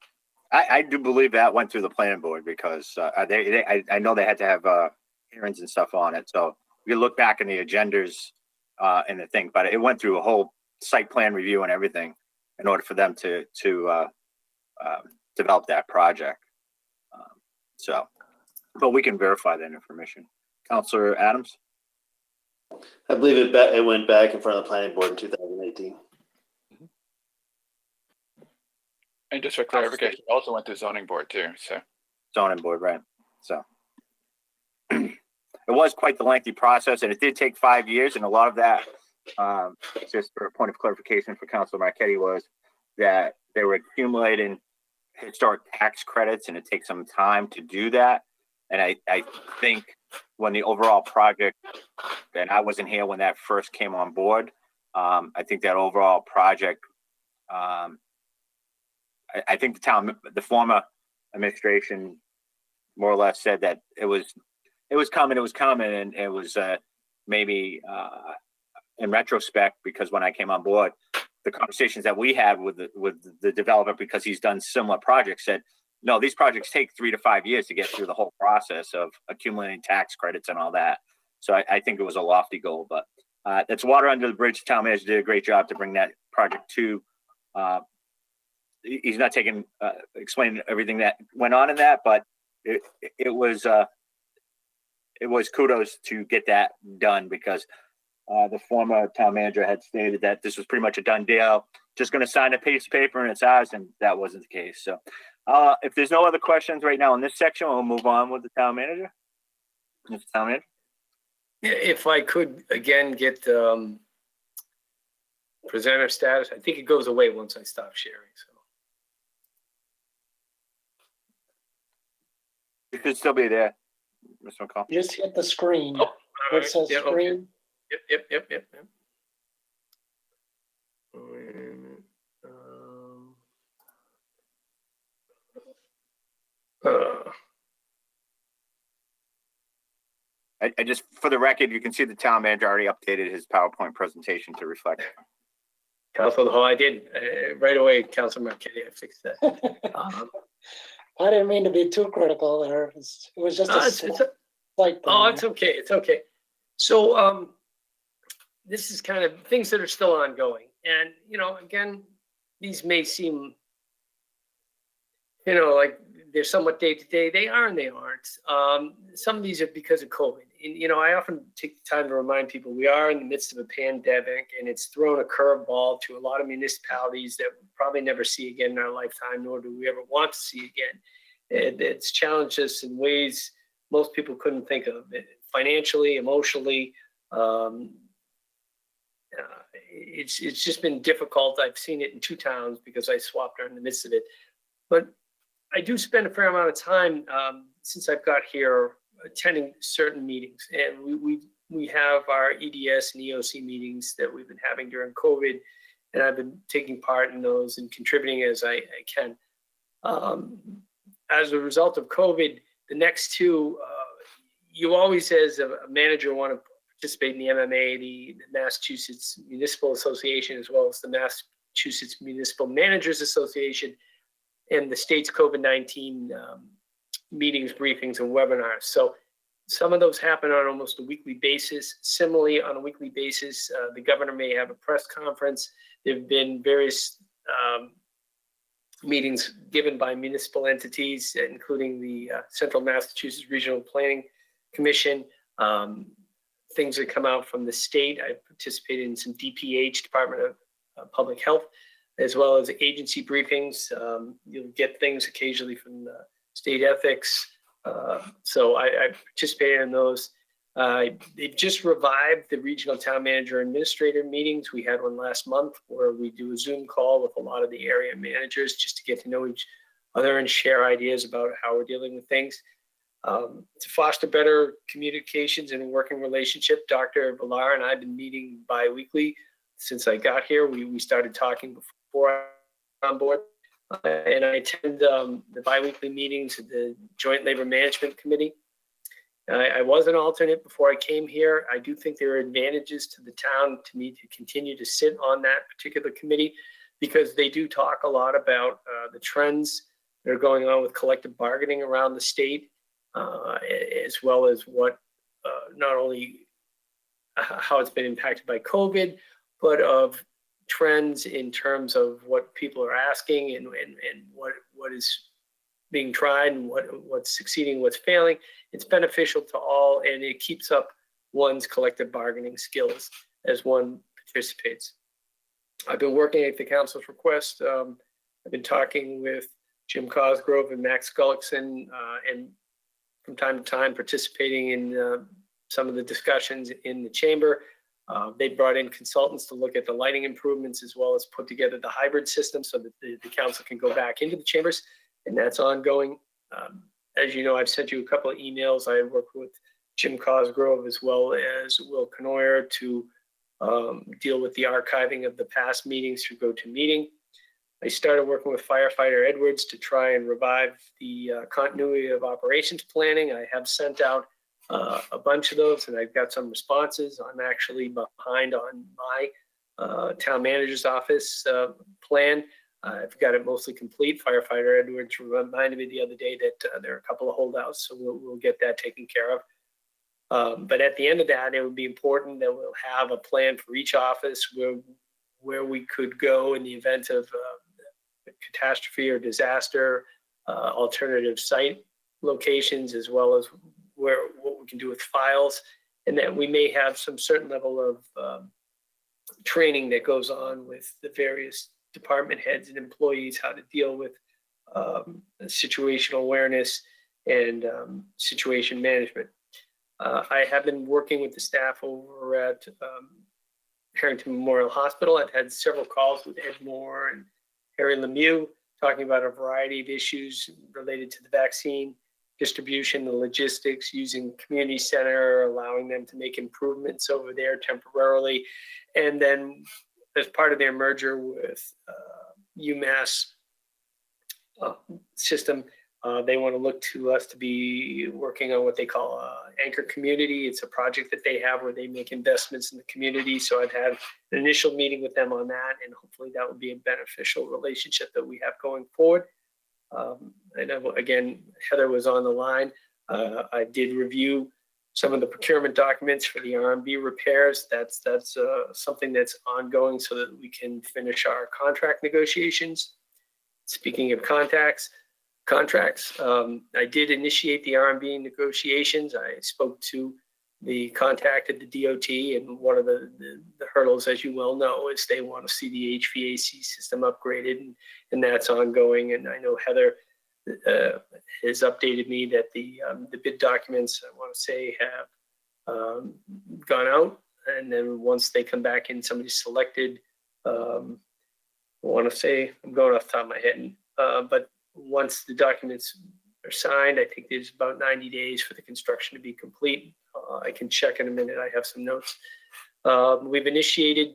I do believe that went through the planning board because I know they had to have hearings and stuff on it. So we look back in the agendas and the thing, but it went through a whole site plan review and everything in order for them to develop that project. But we can verify that information. Councilor Adams? I believe it went back in front of the planning board in 2018. And just for clarification, it also went to zoning board too. So Zoning board, right? So it was quite the lengthy process, and it did take 5 years. And a lot of that, just for a point of clarification for Councilor Marchetti, was that they were accumulating historic tax credits, and it takes some time to do that. And I think when the overall project, and I wasn't here when that first came on board, I think that overall project, I think the former administration more or less said that it was coming, and it was maybe in retrospect, because when I came on board, the conversations that we had with the developer, because he's done similar projects, said, no, these projects take 3 to 5 years to get through the whole process of accumulating tax credits and all that. So I think it was a lofty goal, but it's water under the bridge. The town manager did a great job to bring that project to. He's not explaining everything that went on in that, but it was kudos to get that done, because the former town manager had stated that this was pretty much a done deal, just going to sign a piece of paper and it's ours, and that wasn't the case. So if there's no other questions right now in this section, we'll move on with the town manager. Mr. Town Manager? If I could again get presenter status, I think it goes away once I stop sharing. So You should still be there, Mr. McCall. Just hit the screen. all Where it says Yeah, okay. screen. Yep. I just, for the record, you can see the town manager already updated his PowerPoint presentation to reflect. Councilor Hall, I did right away. Councilor Marquetti, I fixed that. I didn't mean to be too critical there. It was just a slight thing. Oh, it's okay. It's okay. So this is kind of things that are still ongoing. And, again, these may seem, like they're somewhat day to day. They are and they aren't. Some of these are because of COVID. And, I often take the time to remind people we are in the midst of a pandemic, and it's thrown a curveball to a lot of municipalities that we'll probably never see again in our lifetime, nor do we ever want to see again. It's challenged us in ways most people couldn't think of, financially, emotionally. It's just been difficult. I've seen it in 2 towns because I swapped in the midst of it. But I do spend a fair amount of time since I've got here attending certain meetings, and we have our EDS and EOC meetings that we've been having during COVID, and I've been taking part in those and contributing as I can. As a result of COVID, the next 2, you always, as a manager, want to participate in the MMA, the Massachusetts Municipal Association, as well as the Massachusetts Municipal Managers Association, and the state's COVID-19 meetings, briefings, and webinars. So some of those happen on almost a weekly basis. Similarly, on a weekly basis, the governor may have a press conference. There have been various meetings given by municipal entities, including the Central Massachusetts Regional Planning Commission. Things that come out from the state. I participated in some DPH, Department of Public Health, as well as agency briefings. You'll get things occasionally from the state ethics. So I participated in those. They've just revived the regional town manager administrator meetings. We had one last month where we do a Zoom call with a lot of the area managers just to get to know each other and share ideas about how we're dealing with things. To foster better communications and working relationship, Dr. Villar and I have been meeting bi-weekly since I got here. We started talking before I got on board. And I attend the bi-weekly meetings of the Joint Labor Management Committee. I was an alternate before I came here. I do think there are advantages to the town to me to continue to sit on that particular committee, because they do talk a lot about the trends that are going on with collective bargaining around the state, as well as what not only how it's been impacted by COVID, but of trends in terms of what people are asking and what is being tried and what's succeeding, what's failing. It's beneficial to all, and it keeps up one's collective bargaining skills as one participates. I've been working at the council's request. I've been talking with Jim Cosgrove and Max Gullickson, and from time to time participating in some of the discussions in the chamber. They brought in consultants to look at the lighting improvements, as well as put together the hybrid system so that the council can go back into the chambers, and that's ongoing. As you know, I've sent you a couple of emails. I work with Jim Cosgrove as well as Will Canoyer to deal with the archiving of the past meetings through GoToMeeting. I started working with Firefighter Edwards to try and revive the continuity of operations planning. I have sent out a bunch of those, and I've got some responses. I'm actually behind on my town manager's office plan. I've got it mostly complete. Firefighter Edwards reminded me the other day that there are a couple of holdouts, so we'll get that taken care of. But at the end of that, it would be important that we'll have a plan for each office where we could go in the event of catastrophe or disaster, alternative site locations, as well as what we can do with files, and that we may have some certain level of training that goes on with the various department heads and employees, how to deal with situational awareness and situation management. I have been working with the staff over at Harrington Memorial Hospital. I've had several calls with Ed Moore and Harry Lemieux talking about a variety of issues related to the vaccine distribution, the logistics, using community center, allowing them to make improvements over there temporarily. And then as part of their merger with UMass system, They want to look to us to be working on what they call anchor community. It's a project that they have where they make investments in the community. So I've had an initial meeting with them on that, and hopefully that will be a beneficial relationship that we have going forward. I know, again, Heather was on the line. I did review some of the procurement documents for the R&B repairs. That's something that's ongoing so that we can finish our contract negotiations. Speaking of contracts, I did initiate the R&B negotiations. I spoke to the contact at the DOT, and one of the hurdles, as you well know, is they want to see the HVAC system upgraded, and that's ongoing. And I know Heather has updated me that the bid documents, I want to say, have gone out, and then once they come back in, somebody's selected. I want to say, I'm going off the top of my head, but once the documents are signed, I think there's about 90 days for the construction to be complete. I can check in a minute. I have some notes. We've initiated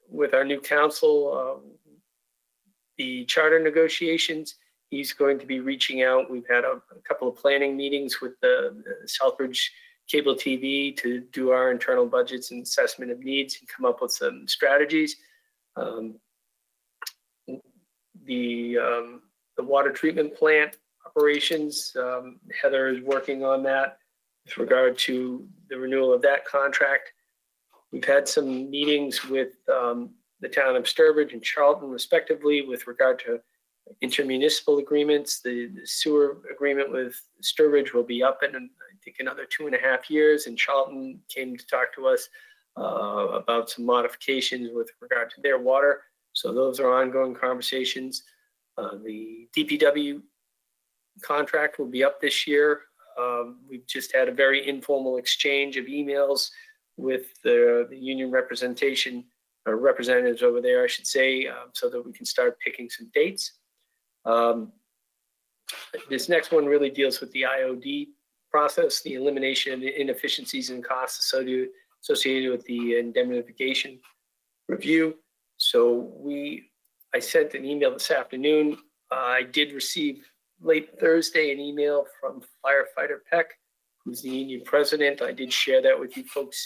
with our new council the charter negotiations. He's going to be reaching out. We've had a couple of planning meetings with the Southbridge cable TV to do our internal budgets and assessment of needs and come up with some strategies. The water treatment plant operations, Heather is working on that with regard to the renewal of that contract. We've had some meetings with the town of Sturbridge and Charlton, respectively, with regard to intermunicipal agreements. The sewer agreement with Sturbridge will be up in, I think, another 2.5 years, and Charlton came to talk to us about some modifications with regard to their water. So those are ongoing conversations. The DPW contract will be up this year. We've just had a very informal exchange of emails with the union representation, or representatives over there, I should say, so that we can start picking some dates. This next one really deals with the IOD process, the elimination of the inefficiencies and costs associated with the indemnification review. So I sent an email this afternoon. I did receive late Thursday an email from firefighter Peck, who's the union president. I did share that with you folks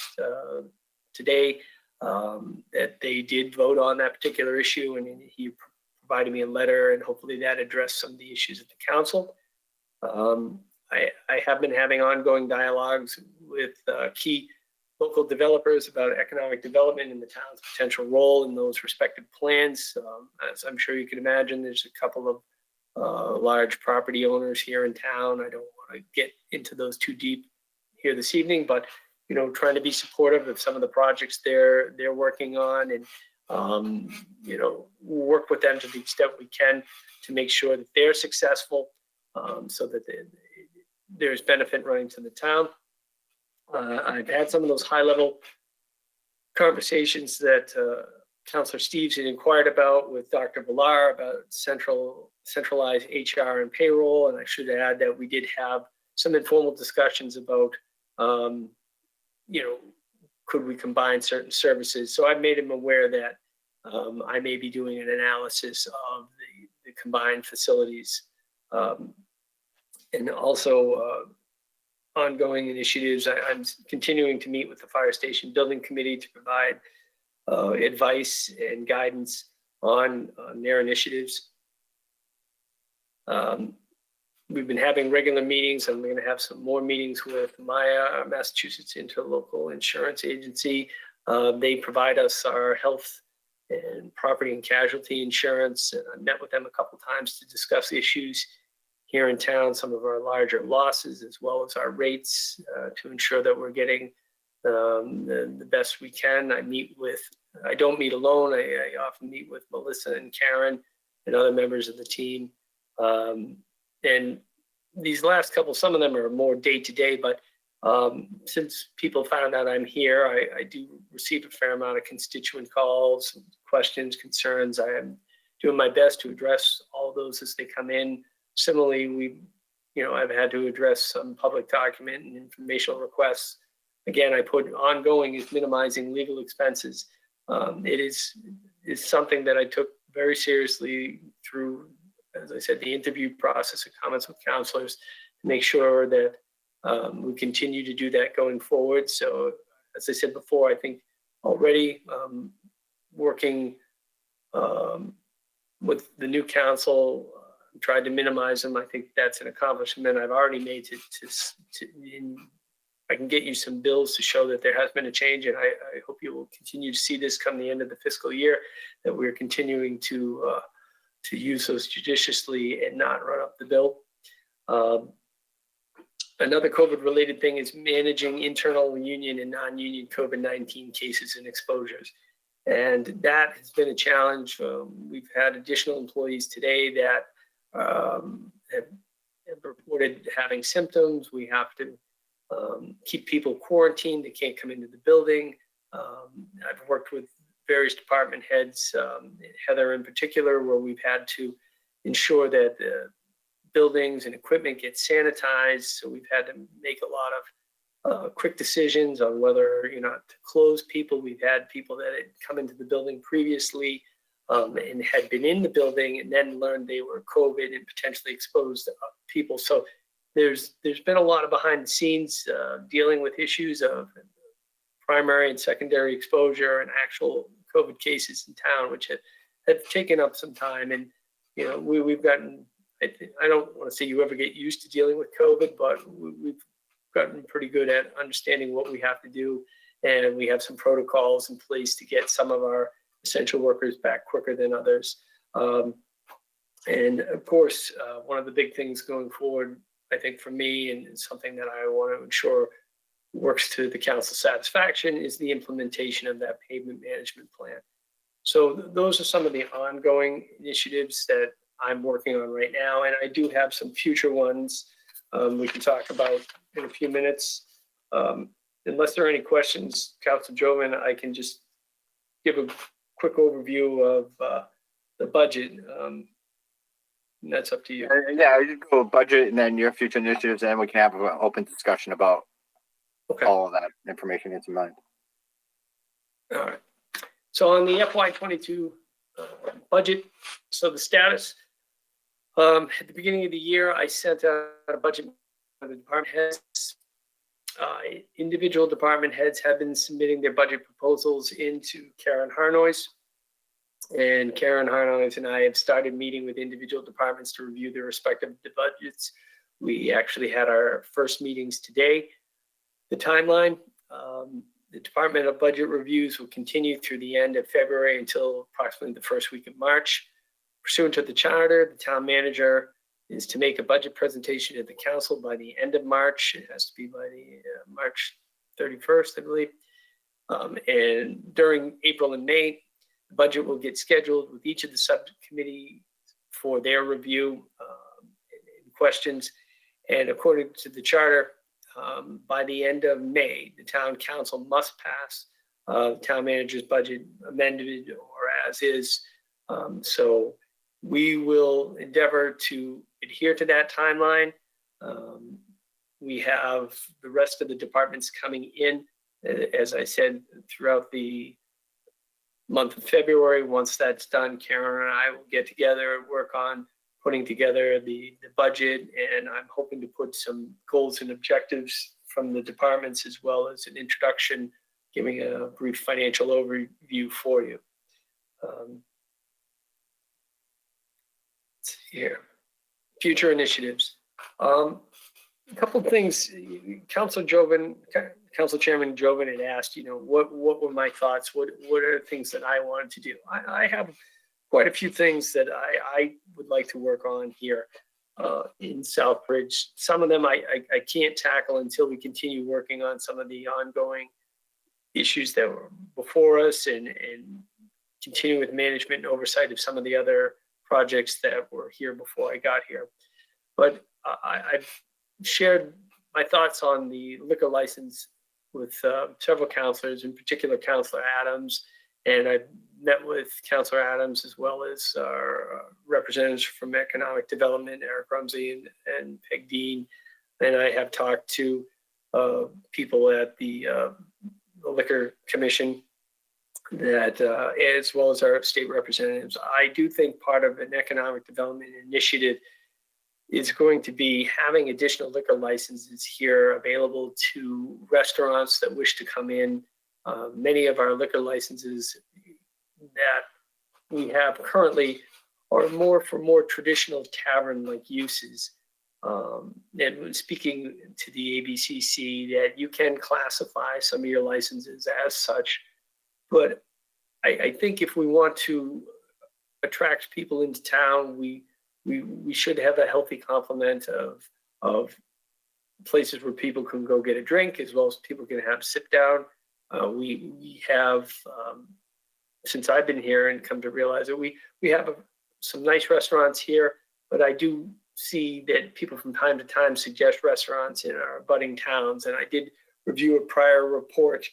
today, that they did vote on that particular issue, and he provided me a letter, and hopefully that addressed some of the issues at the council. I have been having ongoing dialogues with key local developers about economic development and the town's potential role in those respective plans. As I'm sure you can imagine, there's a couple of large property owners here in town. I don't want to get into those too deep here this evening, but trying to be supportive of some of the projects they're working on, and work with them to the extent we can to make sure that they're successful, so that there's benefit running to the town. I've had some of those high-level conversations that Councillor Steves had inquired about with Dr. Villar about centralized HR and payroll, and I should add that we did have some informal discussions about, could we combine certain services? So I've made him aware that I may be doing an analysis of the combined facilities, and also ongoing initiatives. I'm continuing to meet with the Fire Station Building Committee to provide advice and guidance on their initiatives. We've been having regular meetings, and we're going to have some more meetings with Maya, Massachusetts Interlocal Insurance Agency. They provide us our health and property and casualty insurance, and I met with them a couple of times to discuss issues here in town, some of our larger losses, as well as our rates, to ensure that we're getting the best we can. I don't meet alone. I often meet with Melissa and Karen and other members of the team. And these last couple, some of them are more day-to-day, but since people found out I'm here, I do receive a fair amount of constituent calls, questions, concerns. I am doing my best to address all those as they come in. Similarly, I've had to address some public document and informational requests. Again, I put ongoing is minimizing legal expenses. It is something that I took very seriously through as I said, the interview process and comments with counselors to make sure that we continue to do that going forward. So as I said before, I think already working with the new council, tried to minimize them. I think that's an accomplishment I've already made I can get you some bills to show that there has been a change, and I hope you will continue to see this come the end of the fiscal year, that we're continuing to use those judiciously and not run up the bill. Another COVID-related thing is managing internal union and non-union COVID-19 cases and exposures. And that has been a challenge. We've had additional employees today that have reported having symptoms. We have to keep people quarantined. They can't come into the building. I've worked with various department heads, Heather in particular, where we've had to ensure that the buildings and equipment get sanitized. So we've had to make a lot of quick decisions on whether or not to close people. We've had people that had come into the building previously and had been in the building and then learned they were COVID and potentially exposed people. So there's been a lot of behind the scenes dealing with issues of primary and secondary exposure and actual COVID cases in town, which have taken up some time. And, you know, we've gotten, I don't want to say you ever get used to dealing with COVID, but we've gotten pretty good at understanding what we have to do. And we have some protocols in place to get some of our essential workers back quicker than others. And of course, one of the big things going forward, I think for me, and it's something that I want to ensure works to the council's satisfaction, is the implementation of that pavement management plan. So those are some of the ongoing initiatives that I'm working on right now. And I do have some future ones we can talk about in a few minutes. Unless there are any questions, Councilor Jovan, I can just give a quick overview of the budget. And that's up to you. Yeah, you go budget and then your future initiatives, and we can have an open discussion about all of that information into mind. All right. So on the FY22 budget, so the status, at the beginning of the year, I sent out a budget for the department heads. Individual department heads have been submitting their budget proposals into Karen Harnois. And Karen Harnois and I have started meeting with individual departments to review their respective budgets. We actually had our first meetings today. The timeline, the Department of Budget reviews will continue through the end of February until approximately the first week of March. Pursuant to the charter, the town manager is to make a budget presentation to the council by the end of March. It has to be by the March 31st, I believe. And during April and May, the budget will get scheduled with each of the subcommittee for their review and questions. And according to the charter, by the end of May, the town council must pass the town manager's budget amended or as is. So we will endeavor to adhere to that timeline. We have the rest of the departments coming in, as I said, throughout the month of February. Once that's done, Karen and I will get together and work on putting together the budget, and I'm hoping to put some goals and objectives from the departments as well as an introduction, giving a brief financial overview for you. Let's see here. Future initiatives. A couple of things. Council Chairman Jovan had asked, you know, what were my thoughts? What are the things that I wanted to do? I have quite a few things that I would like to work on here in Southbridge. Some of them I can't tackle until we continue working on some of the ongoing issues that were before us and continue with management and oversight of some of the other projects that were here before I got here. But I've shared my thoughts on the liquor license with several councilors, in particular Councilor Adams, and I've met with Councilor Adams as well as our representatives from Economic Development, Eric Rumsey and Peg Dean, and I have talked to people at the Liquor Commission that, as well as our state representatives, I do think part of an economic development initiative is going to be having additional liquor licenses here available to restaurants that wish to come in. Many of our liquor licenses that we have currently are more for more traditional tavern-like uses. And speaking to the ABCC, that you can classify some of your licenses as such, but I think if we want to attract people into town, we should have a healthy complement of places where people can go get a drink, as well as people can have sit down. We have, since I've been here and come to realize that we have some nice restaurants here, but I do see that people from time to time suggest restaurants in our budding towns. And I did review a prior report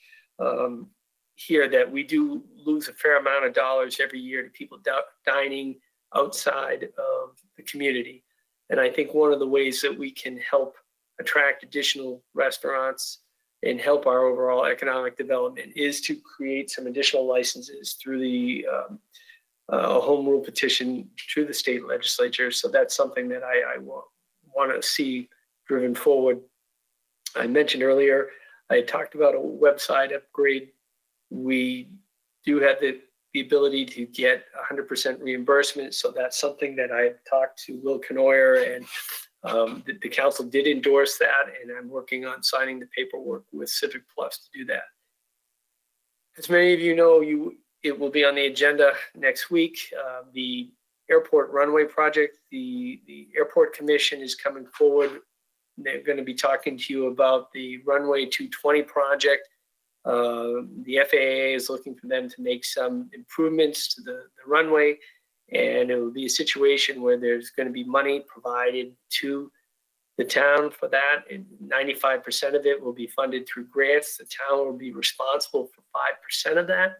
here that we do lose a fair amount of dollars every year to people dining outside of the community. And I think one of the ways that we can help attract additional restaurants and help our overall economic development is to create some additional licenses through the home rule petition through the state legislature. So that's something that I want to see driven forward. I mentioned earlier, I talked about a website upgrade. We do have the ability to get 100% reimbursement. So that's something that I talked to Will Knoyer, and the council did endorse that, and I'm working on signing the paperwork with Civic Plus to do that. As many of you know, it will be on the agenda next week. The airport runway project, the airport commission is coming forward. They're going to be talking to you about the runway 220 project. The FAA is looking for them to make some improvements to the runway, and it will be a situation where there's going to be money provided to the town for that, and 95% of it will be funded through grants. The town will be responsible for 5% of that.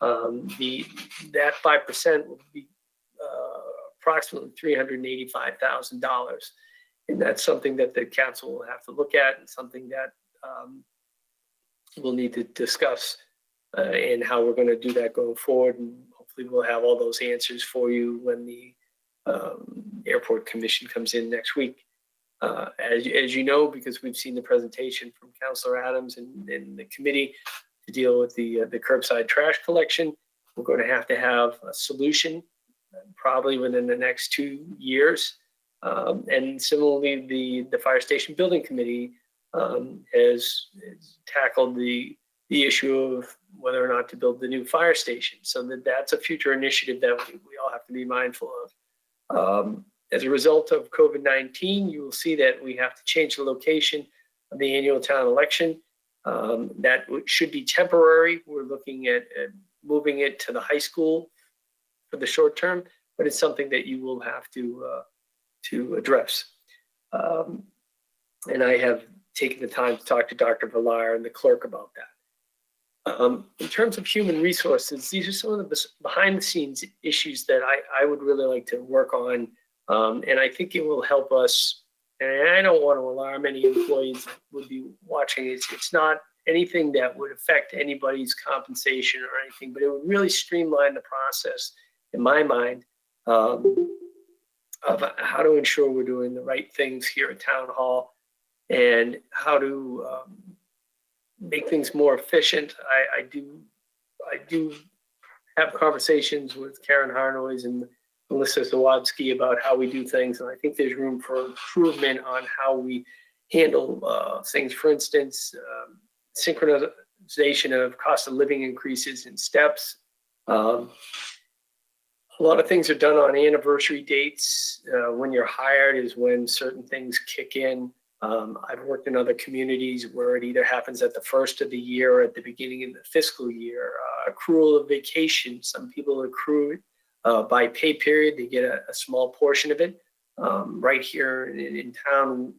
That 5% will be approximately $385,000, and that's something that the council will have to look at, and something that we'll need to discuss and how we're going to do that going forward. And hopefully we'll have all those answers for you when the airport commission comes in next week. As you know, because we've seen the presentation from Councillor Adams and the committee to deal with the curbside trash collection, we're going to have a solution probably within the next 2 years. And similarly, the fire station building committee has tackled the issue of whether or not to build the new fire station. So that's a future initiative that we all have to be mindful of. As a result of COVID-19, you will see that we have to change the location of the annual town election. That should be temporary. We're looking at moving it to the high school for the short term, but it's something that you will have to address. And I have taken the time to talk to Dr. Villar and the clerk about that. In terms of human resources, these are some of the behind the scenes issues that I would really like to work on. And I think it will help us. And I don't want to alarm any employees that would be watching. It's not anything that would affect anybody's compensation or anything, but it would really streamline the process, in my mind, of how to ensure we're doing the right things here at Town Hall and how to make things more efficient. I do have conversations with Karen Harnoys and Melissa Zawadzki about how we do things, and I think there's room for improvement on how we handle things. For instance, synchronization of cost of living increases in steps. A lot of things are done on anniversary dates. When you're hired is when certain things kick in. I've worked in other communities where it either happens at the first of the year or at the beginning of the fiscal year. Accrual of vacation. Some people accrue by pay period. They get a small portion of it. Right here in town,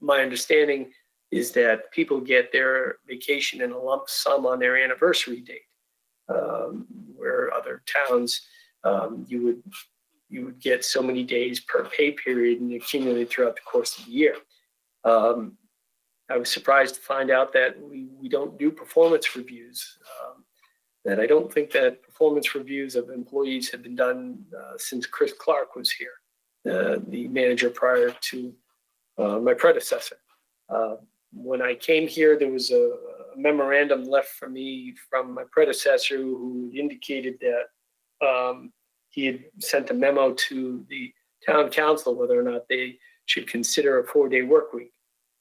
my understanding is that people get their vacation in a lump sum on their anniversary date, where other towns you would get so many days per pay period and accumulated throughout the course of the year. I was surprised to find out that we don't do performance reviews. that I don't think that performance reviews of employees have been done since Chris Clark was here, the manager prior to my predecessor. When I came here, there was a memorandum left for me from my predecessor who indicated that he had sent a memo to the town council whether or not they should consider a 4-day work week.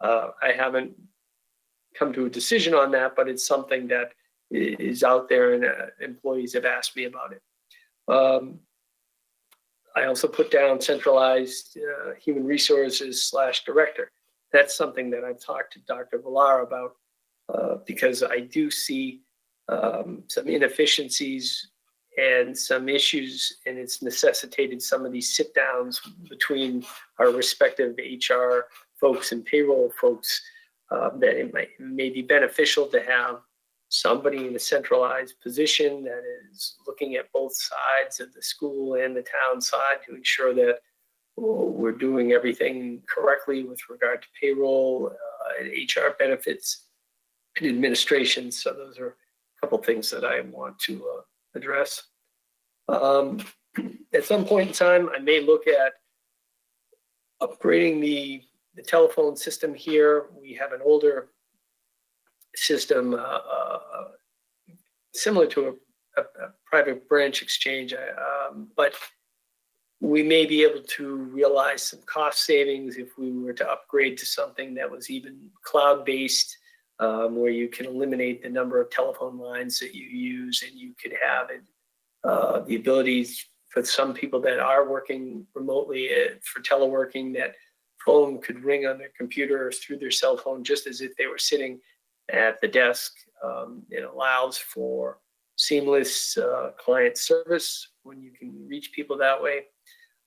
I haven't come to a decision on that, but it's something that is out there, and employees have asked me about it. I also put down centralized human resources / director. That's something that I've talked to Dr. Villar about because I do see some inefficiencies and some issues, and it's necessitated some of these sit downs between our respective HR folks and payroll folks that it may be beneficial to have somebody in a centralized position that is looking at both sides of the school and the town side to ensure that we're doing everything correctly with regard to payroll and HR benefits and administration. So those are a couple things that I want to address. At some point in time, I may look at upgrading the telephone system here. We have an older system similar to a private branch exchange, but we may be able to realize some cost savings if we were to upgrade to something that was even cloud-based, where you can eliminate the number of telephone lines that you use, and you could have the ability for some people that are working remotely for teleworking, that phone could ring on their computer or through their cell phone just as if they were sitting at the desk. It allows for seamless client service when you can reach people that way.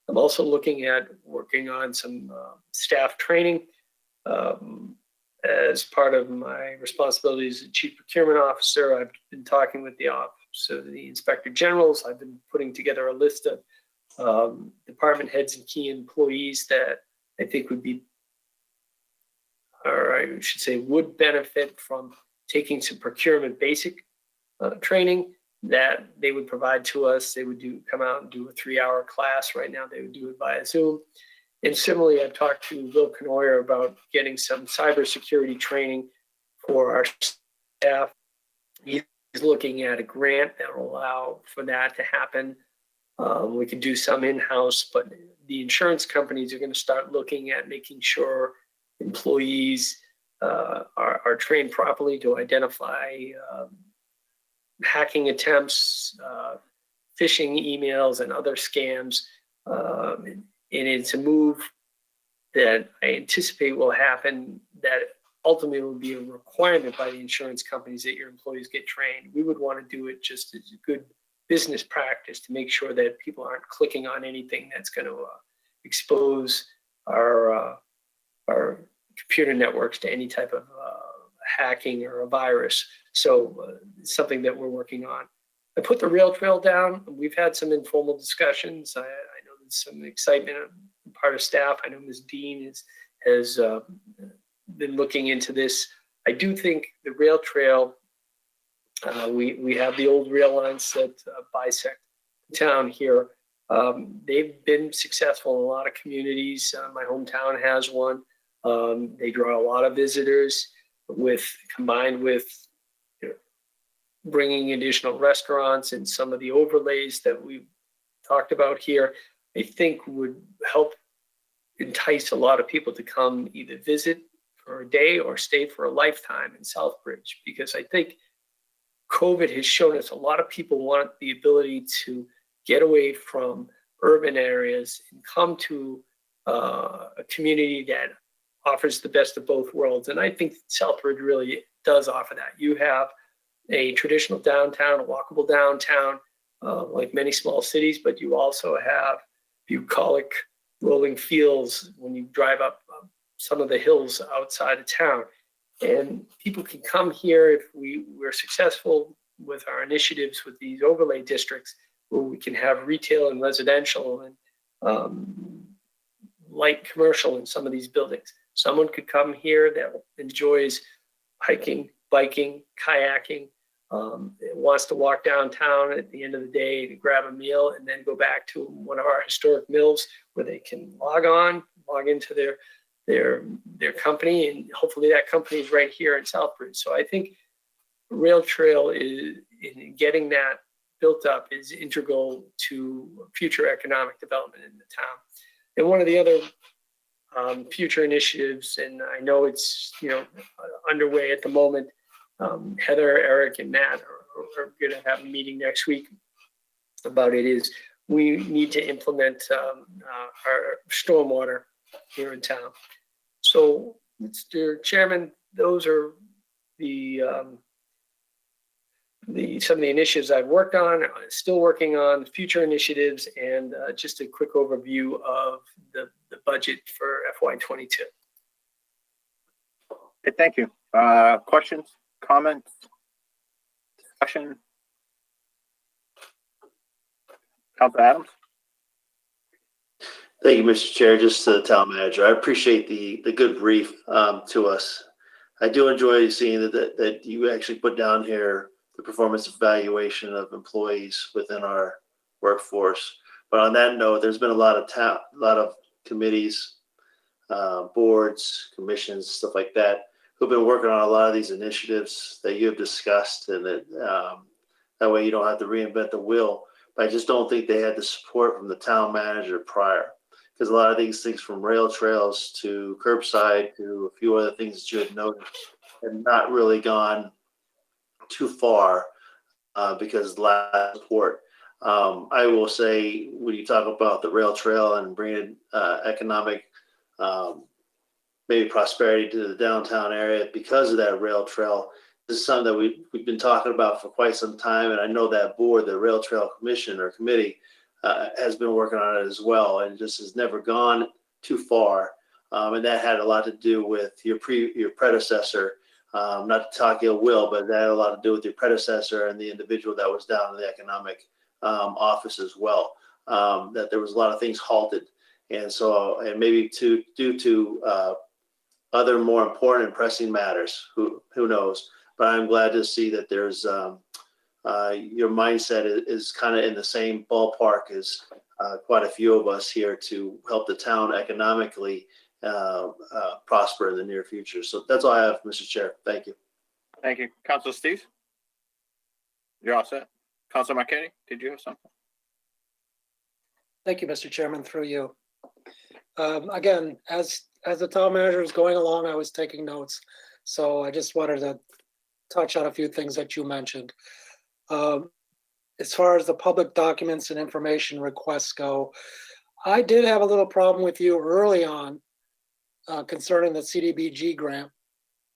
I'm also looking at working on some staff training as part of my responsibilities as Chief Procurement Officer. I've been talking with the Office of the Inspector Generals. I've been putting together a list of department heads and key employees that I think would be, or I should say, would benefit from taking some procurement basic training that they would provide to us. They would come out and do a 3-hour class. Right now, they would do it via Zoom. And similarly, I've talked to Bill Canoyer about getting some cybersecurity training for our staff. He's looking at a grant that will allow for that to happen. We could do some in-house, but the insurance companies are going to start looking at making sure employees are trained properly to identify hacking attempts, phishing emails, and other scams. And it's a move that I anticipate will happen that ultimately will be a requirement by the insurance companies that your employees get trained. We would want to do it just as a good business practice to make sure that people aren't clicking on anything that's going to expose our computer networks to any type of hacking or a virus. So something that we're working on. I put the rail trail down. We've had some informal discussions. I know there's some excitement on part of staff. I know Ms. Dean has been looking into this. I do think the rail trail, we have the old rail lines that bisect the town here. They've been successful in a lot of communities. My hometown has one. They draw a lot of visitors, combined with bringing additional restaurants and some of the overlays that we've talked about here, I think would help entice a lot of people to come either visit for a day or stay for a lifetime in Southbridge, because I think COVID has shown us a lot of people want the ability to get away from urban areas and come to a community that offers the best of both worlds. And I think Southbridge really does offer that. You have a traditional downtown, a walkable downtown, like many small cities, but you also have bucolic rolling fields when you drive up some of the hills outside of town. And people can come here if we're successful with our initiatives with these overlay districts, where we can have retail and residential and light commercial in some of these buildings. Someone could come here that enjoys hiking, biking, kayaking, wants to walk downtown at the end of the day to grab a meal and then go back to one of our historic mills where they can log into their company, and hopefully that company is right here in Southbridge. So I think rail trail is in getting that built up is integral to future economic development in the town. And one of the other future initiatives, and I know it's underway at the moment. Heather, Eric, and Matt are going to have a meeting next week about it. Is we need to implement our stormwater here in town. So, Mr. Chairman, those are some of the initiatives I've worked on, still working on, future initiatives, and just a quick overview of the budget for FY22. Okay, thank you. Questions, comments, discussion? Councilor Adams? Thank you, Mr. Chair. Just to the town manager, I appreciate the good brief to us. I do enjoy seeing that you actually put down here the performance evaluation of employees within our workforce. But on that note, there's been a lot of committees, boards, commissions, stuff like that, who've been working on a lot of these initiatives that you have discussed, and that way you don't have to reinvent the wheel. But I just don't think they had the support from the town manager prior, because a lot of these things, from rail trails to curbside to a few other things that you had noted, had not really gone too far because of lack of support. I will say, when you talk about the rail trail and bringing economic maybe prosperity to the downtown area because of that rail trail, this is something that we've been talking about for quite some time. And I know that board, the Rail Trail Commission or Committee, has been working on it as well, and just has never gone too far. And that had a lot to do with your predecessor. Not to talk ill will, but that had a lot to do with your predecessor and the individual that was down in the economic office as well. That there was a lot of things halted, and so maybe due to other more important and pressing matters. Who knows? But I'm glad to see that there's your mindset is kind of in the same ballpark as quite a few of us here to help the town economically prosper in the near future. So that's all I have, Mr. Chair. Thank you. Thank you. Councilor Steve? You're all set. Councilor Marchetti, did you have something? Thank you, Mr. Chairman, through you. Again, as the town manager was going along, I was taking notes. So I just wanted to touch on a few things that you mentioned. As far as the public documents and information requests go, I did have a little problem with you early on concerning the CDBG grant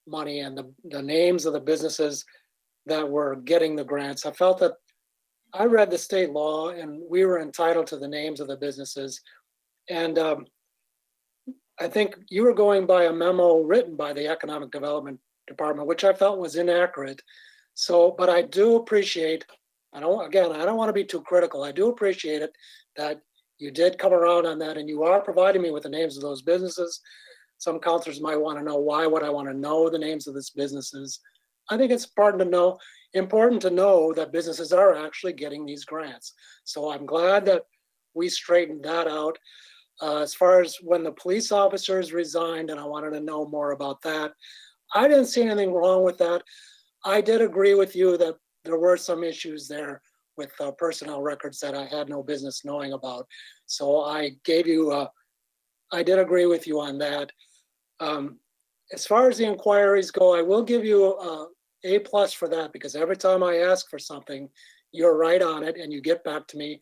money and the names of the businesses that were getting the grants. I felt that I read the state law and we were entitled to the names of the businesses. And I think you were going by a memo written by the Economic Development Department, which I felt was inaccurate. So, but I do appreciate, I don't want to be too critical. I do appreciate it that you did come around on that and you are providing me with the names of those businesses. Some counselors might want to know, why would I want to know the names of these businesses? I think it's important to know that businesses are actually getting these grants. So I'm glad that we straightened that out. As far as when the police officers resigned, and I wanted to know more about that, I didn't see anything wrong with that. I did agree with you that there were some issues there with personnel records that I had no business knowing about. So I did agree with you on that. As far as the inquiries go, I will give you A+ for that, because every time I ask for something, you're right on it and you get back to me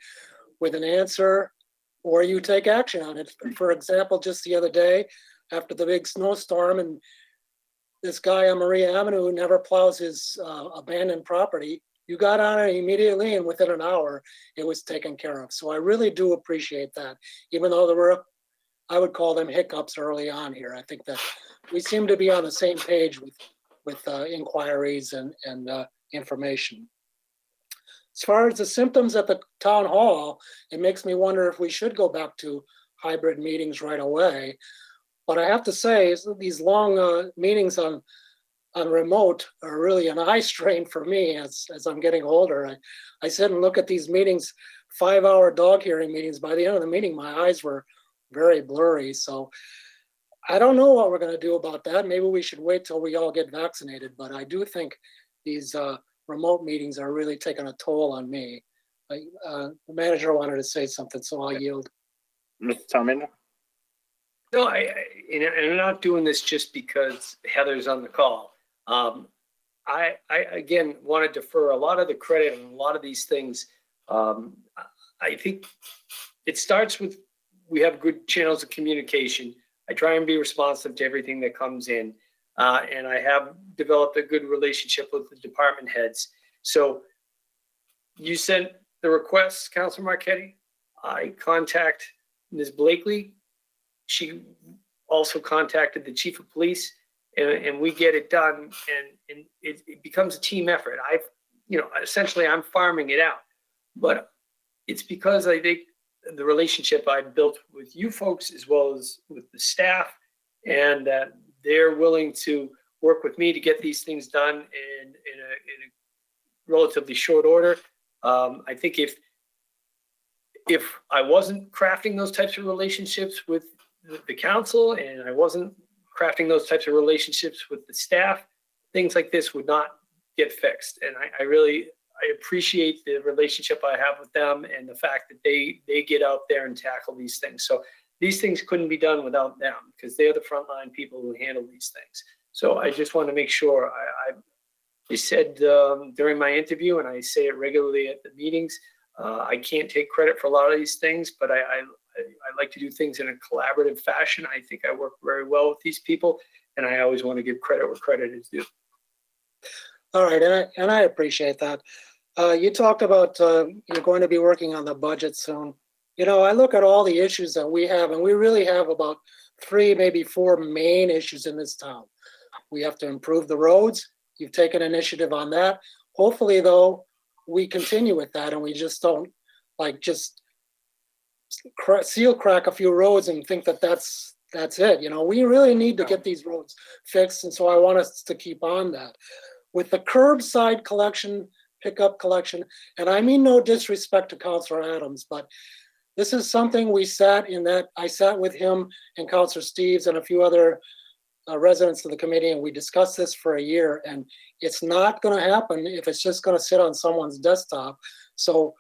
with an answer or you take action on it. For example, just the other day, after the big snowstorm, and this guy on Maria Avenue never plows his abandoned property, you got on it immediately, and within an hour, it was taken care of. So I really do appreciate that, even though there were, I would call them hiccups early on here. I think that we seem to be on the same page with inquiries and information. As far as the symptoms at the town hall, it makes me wonder if we should go back to hybrid meetings right away. But I have to say, these long meetings on on remote are really an eye strain for me as I'm getting older. I sit and look at these meetings, 5-hour dog hearing meetings. By the end of the meeting, my eyes were very blurry. So I don't know what we're going to do about that. Maybe we should wait till we all get vaccinated. But I do think these remote meetings are really taking a toll on me. The manager wanted to say something, so I'll yield. Mr. Town Manager? No, and I'm not doing this just because Heather's on the call. I again want to defer a lot of the credit on a lot of these things. I think it starts with, we have good channels of communication. I try and be responsive to everything that comes in. And I have developed a good relationship with the department heads. So you sent the request, Councilor Marquetti. I contact Ms. Blakely. She also contacted the chief of police, and we get it done, and it becomes a team effort. Essentially I'm farming it out, but it's because I think the relationship I've built with you folks as well as with the staff, and that they're willing to work with me to get these things done in a relatively short order. I think if I wasn't crafting those types of relationships with the council, and I wasn't crafting those types of relationships with the staff, things like this would not get fixed. And I appreciate the relationship I have with them and the fact that they get out there and tackle these things. So these things couldn't be done without them, because they're the frontline people who handle these things. So I just want to make sure I said during my interview, and I say it regularly at the meetings, I can't take credit for a lot of these things, but I like to do things in a collaborative fashion. I think I work very well with these people, and I always want to give credit where credit is due. All right, and I appreciate that. You talked about you're going to be working on the budget soon. I look at all the issues that we have, and we really have about 3, maybe 4 main issues in this town. We have to improve the roads. You've taken initiative on that. Hopefully, though, we continue with that, and we just don't just seal crack a few roads and think that that's it. We really need to get these roads fixed, and so I want us to keep on that. With the curbside collection, pickup collection, and I mean no disrespect to Councilor Adams, but this is something I sat with him and Councilor Steves and a few other residents of the committee, and we discussed this for a year, and it's not going to happen if it's just going to sit on someone's desktop. So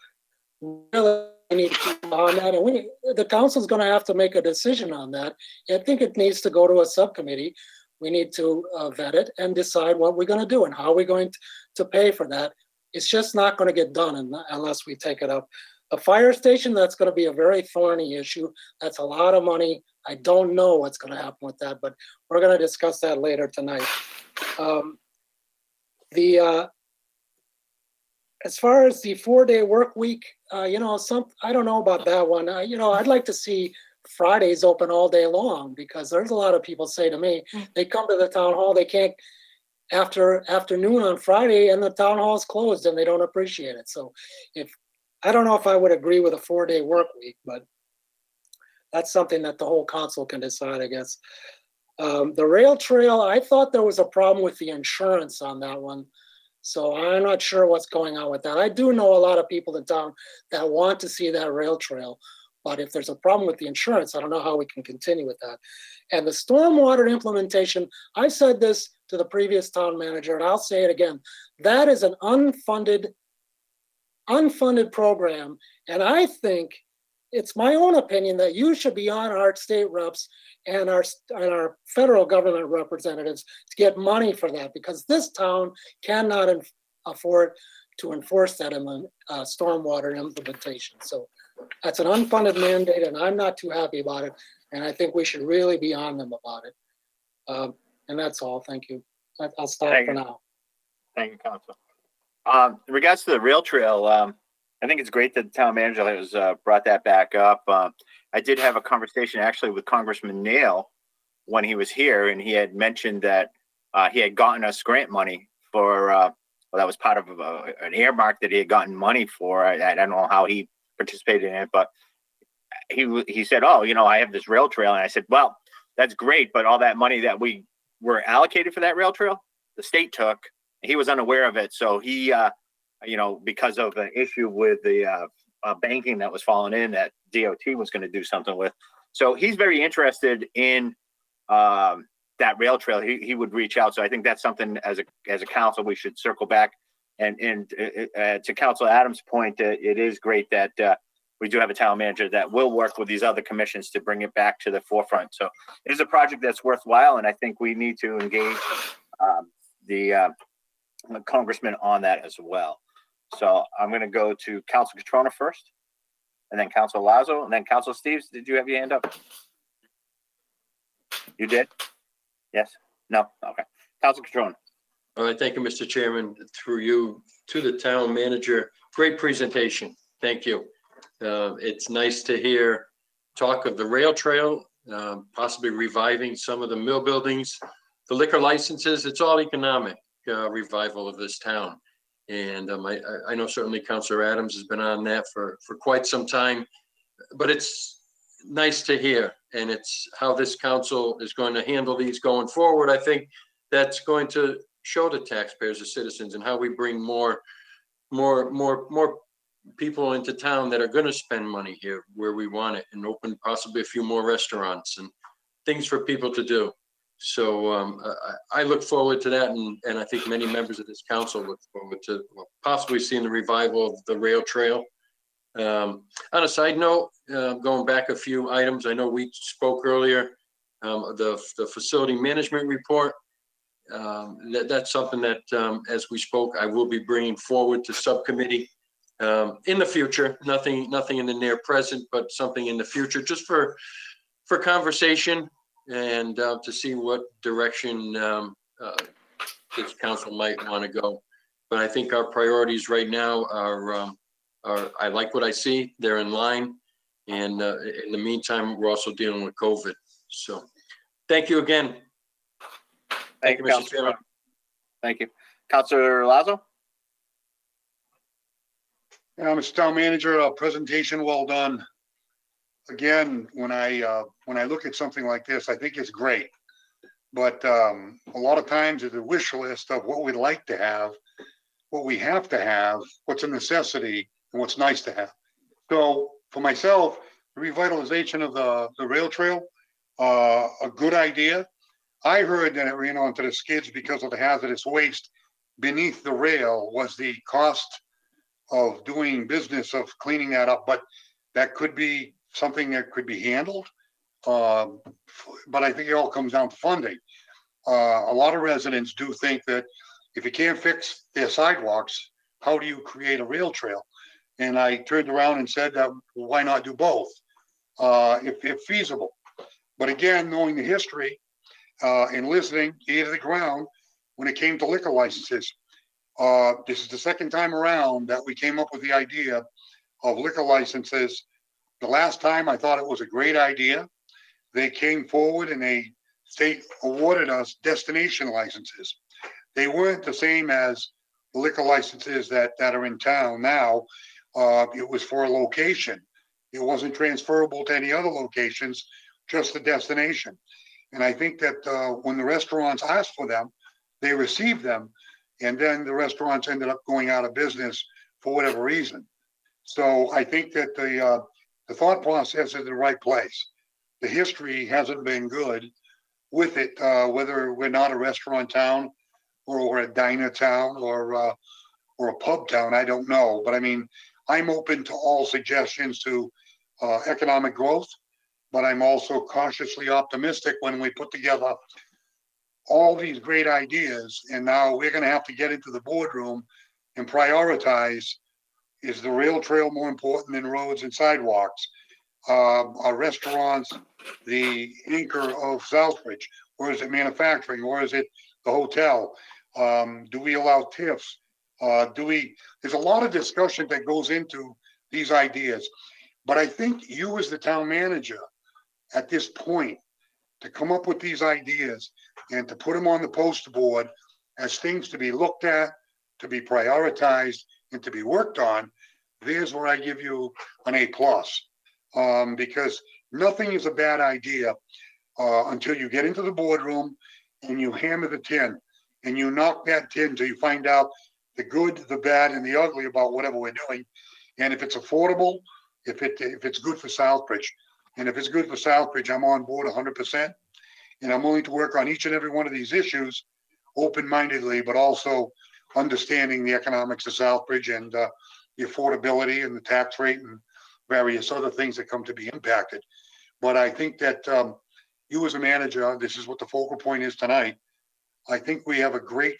really need to keep on that, and the council's going to have to make a decision on that. I think it needs to go to a subcommittee. We need to vet it and decide what we're going to do and how we're going to pay for that. It's just not going to get done unless we take it up. A fire station, that's going to be a very thorny issue. That's a lot of money. I don't know what's going to happen with that, but we're going to discuss that later tonight. As far as the 4-day work week, I don't know about that one. I'd like to see Fridays open all day long, because there's a lot of people say to me, they come to the town hall, they can't afternoon on Friday, and the town hall is closed, and they don't appreciate it. So I don't know if I would agree with a 4-day work week, but that's something that the whole council can decide, I guess. The rail trail, I thought there was a problem with the insurance on that one. So I'm not sure what's going on with that. I do know a lot of people in town that want to see that rail trail, but if there's a problem with the insurance, I don't know how we can continue with that. And the stormwater implementation, I said this to the previous town manager, and I'll say it again, that is an unfunded program. And I think it's my own opinion that you should be on our state reps and our federal government representatives to get money for that, because this town cannot afford to enforce that in the stormwater implementation. So that's an unfunded mandate, and I'm not too happy about it. And I think we should really be on them about it. And that's all. Thank you. I'll stop for now. Thank you, Council. In regards to the rail trail, I think it's great that the town manager has brought that back up. I did have a conversation actually with Congressman Nail when he was here, and he had mentioned that he had gotten us grant money for, that was part of an earmark that he had gotten money for. I don't know how he participated in it, but he said, oh, I have this rail trail. And I said, well, that's great, but all that money that we were allocated for that rail trail, the state took. He was unaware of it. So he, because of an issue with the banking that was falling in that DOT was going to do something with. So he's very interested in that rail trail. He would reach out. So I think that's something as a council, we should circle back. And to Council Adams' point, it is great that we do have a town manager that will work with these other commissions to bring it back to the forefront. So it is a project that's worthwhile. And I think we need to engage the congressman on that as well. So I'm going to go to Council Catrona first, and then Council Lazo, and then Council Steves. Did you have your hand up? You did? Yes? No? Okay. Council Catrona. All right, thank you, Mr. Chairman. Through you to the town manager, great presentation. Thank you. It's nice to hear talk of the rail trail, possibly reviving some of the mill buildings, the liquor licenses. It's all economic revival of this town. And I know certainly Councilor Adams has been on that for quite some time, but it's nice to hear. And it's how this council is going to handle these going forward. I think that's going to show the taxpayers, the citizens, and how we bring more people into town that are going to spend money here where we want it, and open possibly a few more restaurants and things for people to do. So I look forward to that, and I think many members of this council look forward to possibly seeing the revival of the rail trail. On a side note, going back a few items, I know we spoke earlier, the facility management report. That's something that, as we spoke, I will be bringing forward to subcommittee in the future. Nothing in the near present, but something in the future, just for conversation and to see what direction this council might want to go. But I think our priorities right now are I like what I see. They're in line, and in the meantime, we're also dealing with COVID. So, thank you again. Thank you, Mr. Chairman. Thank you. Councilor Lazo? Mr. Town Manager, presentation well done. Again, when I look at something like this, I think it's great. But a lot of times it's a wish list of what we'd like to have, what we have to have, what's a necessity, and what's nice to have. So for myself, the revitalization of the rail trail, a good idea. I heard that it ran onto the skids because of the hazardous waste beneath the rail was the cost of doing business, of cleaning that up, but that could be something that could be handled. But I think it all comes down to funding. A lot of residents do think that if you can't fix their sidewalks, how do you create a rail trail? And I turned around and said that why not do both, if feasible. But again, knowing the history and listening ear to the ground when it came to liquor licenses, this is the second time around that we came up with the idea of liquor licenses. The last time I thought it was a great idea. They came forward and the state awarded us destination licenses. They weren't the same as the liquor licenses that are in town now. It was for a location. It wasn't transferable to any other locations, just the destination. And I think that when the restaurants asked for them, they received them, and then the restaurants ended up going out of business for whatever reason. So I think that the thought process is in the right place. The history hasn't been good with it, whether we're not a restaurant town or we're a diner town or a pub town, I don't know. But I mean, I'm open to all suggestions to economic growth, but I'm also cautiously optimistic when we put together all these great ideas, and now we're going to have to get into the boardroom and prioritize. Is the rail trail more important than roads and sidewalks? Are restaurants the anchor of Southbridge, or is it manufacturing, or is it the hotel? Do we allow TIFs? There's a lot of discussion that goes into these ideas, but I think you as the town manager at this point to come up with these ideas and to put them on the poster board as things to be looked at, to be prioritized, and to be worked on, there's where I give you an A+. Because nothing is a bad idea until you get into the boardroom and you hammer the tin. and you knock that tin till you find out the good, the bad, and the ugly about whatever we're doing. And if it's affordable, if it's good for Southbridge, and if it's good for Southbridge, I'm on board 100%. And I'm willing to work on each and every one of these issues open-mindedly, but also understanding the economics of Southbridge and the affordability and the tax rate and various other things that come to be impacted. But I think that you as a manager, this is what the focal point is tonight. I think we have a great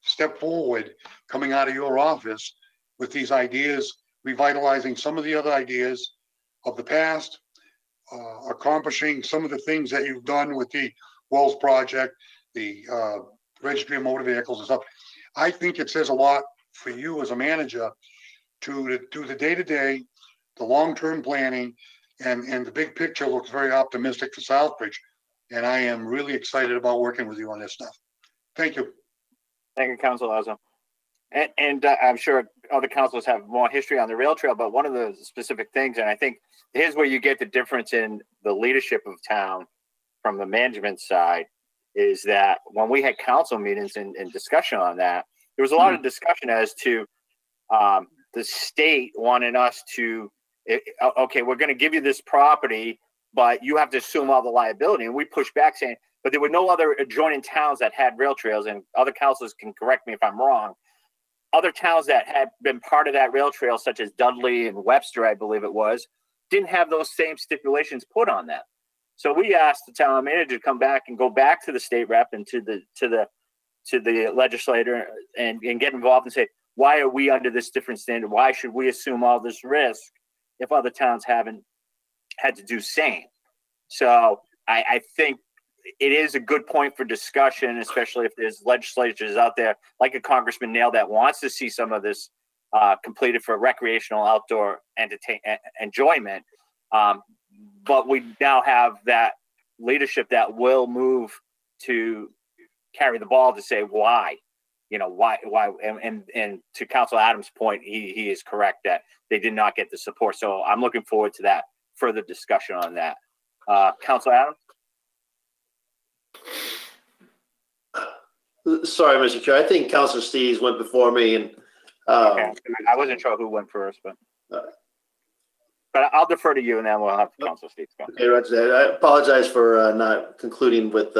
step forward coming out of your office with these ideas, revitalizing some of the other ideas of the past, accomplishing some of the things that you've done with the Wells Project, the registry of motor vehicles and stuff. I think it says a lot for you as a manager to do the day-to-day, the long-term planning, and the big picture looks very optimistic for Southbridge. And I am really excited about working with you on this stuff. Thank you. Thank you, Council Lazo. And I'm sure other councils have more history on the rail trail, but one of the specific things, and I think here's where you get the difference in the leadership of town from the management side, is that when we had council meetings and discussion on that, there was a lot of discussion as to the state wanting us to, okay, we're going to give you this property, but you have to assume all the liability. And we pushed back saying, but there were no other adjoining towns that had rail trails, and other councils can correct me if I'm wrong. Other towns that had been part of that rail trail, such as Dudley and Webster, I believe it was, didn't have those same stipulations put on them. So we asked the town manager to come back and go back to the state rep and to the legislator and get involved and say, why are we under this different standard? Why should we assume all this risk if other towns haven't had to do same? So I think it is a good point for discussion, especially if there's legislatures out there like a Congressman Nail that wants to see some of this completed for recreational outdoor enjoyment. But we now have that leadership that will move to carry the ball to say why, why, and to Council Adams' point, he is correct that they did not get the support. So I'm looking forward to that further discussion on that. Council Adams? Sorry, Mr. Chair. I think Councilor Steves went before me, and Okay. I wasn't sure who went first, but I'll defer to you, and then we'll have Council Steves go. Okay, Roger. I apologize for not concluding with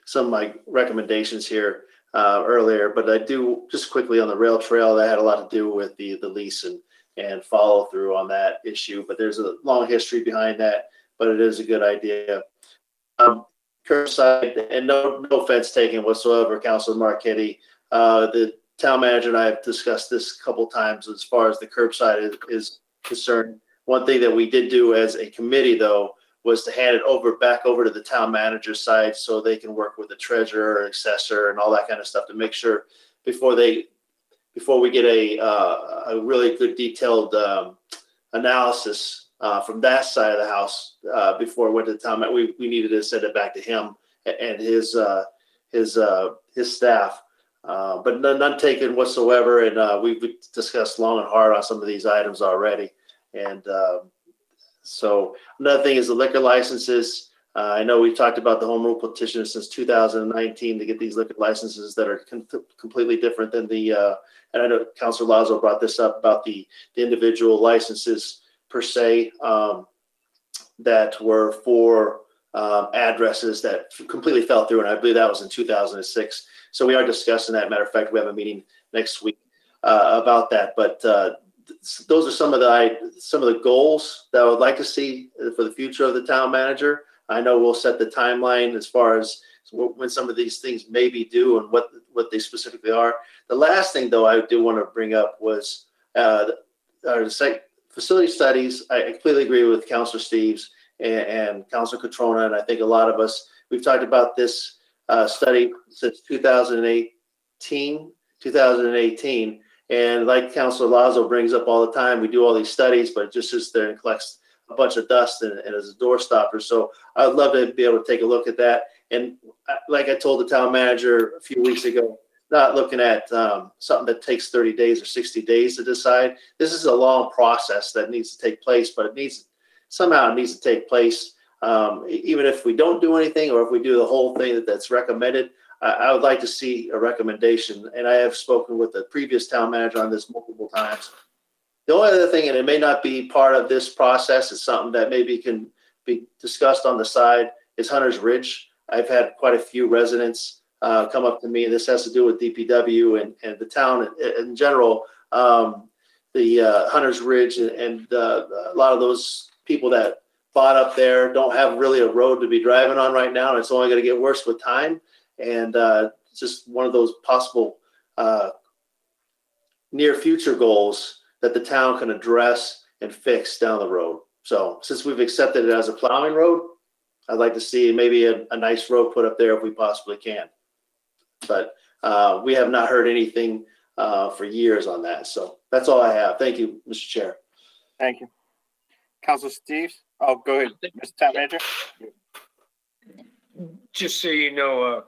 some of my recommendations here earlier, but I do just quickly on the rail trail. That had a lot to do with the lease and follow through on that issue. But there's a long history behind that, but it is a good idea. Curbside, and no offense taken whatsoever, Councilor Marchetti. The town manager and I have discussed this a couple of times as far as the curbside is concerned. One thing that we did do as a committee, though, was to hand it back over to the town manager's side so they can work with the treasurer, assessor, and all that kind of stuff to make sure before we get a really good detailed analysis from that side of the house before it went to the town. We needed to send it back to him and his staff, but none taken whatsoever. And we've discussed long and hard on some of these items already. And so another thing is the liquor licenses. I know we've talked about the home rule petition since 2019 to get these liquor licenses that are completely different than and I know Councilor Lazo brought this up about the individual licenses per se that were for addresses that completely fell through. And I believe that was in 2006. So we are discussing that. Matter of fact, we have a meeting next week about that. But those are some of the goals that I would like to see for the future of the town manager. I know we'll set the timeline as far as when some of these things may be due and what they specifically are. The last thing, though, I do want to bring up was facility studies. I completely agree with Councilor Steves and Councilor Catrona, and I think a lot of us, we've talked about this study since 2018. And like Councilor Lazo brings up all the time, we do all these studies, but it just sits there and collects a bunch of dust and is a door stopper. So I'd love to be able to take a look at that. And like I told the town manager a few weeks ago, not looking at something that takes 30 days or 60 days to decide. This is a long process that needs to take place, but it needs to take place Even if we don't do anything, or if we do the whole thing that's recommended, I would like to see a recommendation. And I have spoken with the previous town manager on this multiple times. The only other thing, and it may not be part of this process, is something that maybe can be discussed on the side, is Hunter's Ridge. I've had quite a few residents come up to me, and this has to do with DPW and the town in general. The Hunter's Ridge and a lot of those people that bought up there don't have really a road to be driving on right now, and it's only going to get worse with time. And it's just one of those possible near future goals that the town can address and fix down the road. So since we've accepted it as a plowing road, I'd like to see maybe a nice road put up there if we possibly can. But we have not heard anything for years on that. So that's all I have. Thank you, Mr. Chair. Thank you. Council Steves? Oh, go ahead, Mr. Town Manager. Just so you know,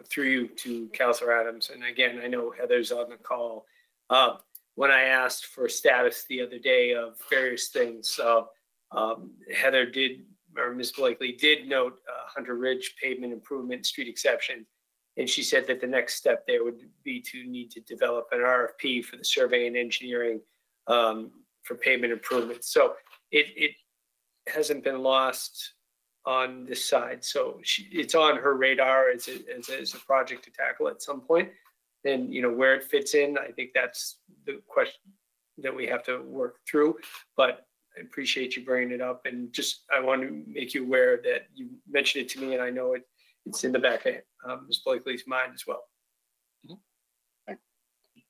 through you to Councilor Adams, and again, I know Heather's on the call. When I asked for status the other day of various things, Heather did, or Ms. Blakely did note Hunter Ridge pavement improvement street exception. And she said that the next step there would be to need to develop an RFP for the survey and engineering for pavement improvements. So it hasn't been lost on this side. So it's on her radar as a project to tackle at some point. And where it fits in, I think that's the question that we have to work through. But I appreciate you bringing it up, and just I want to make you aware that you mentioned it to me, and I know it's in the back of Ms. Blakely's mind as well.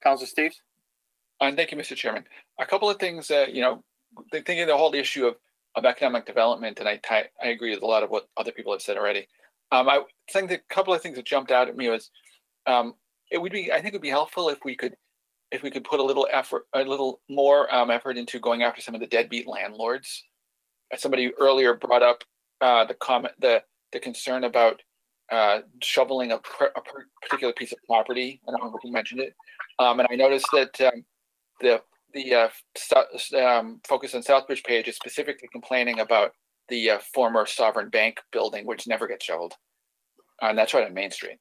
Council Steves? And thank you, Mr. Chairman. A couple of things that, thinking of the whole issue of economic development, and I agree with a lot of what other people have said already. I think that a couple of things that jumped out at me was I think it would be helpful if we could put a little more effort into going after some of the deadbeat landlords. Somebody earlier brought up the concern about shoveling a particular piece of property. I don't remember who mentioned it. And I noticed that the Focus on Southbridge page is specifically complaining about the former Sovereign Bank building, which never gets shoveled. And that's right on Main Street.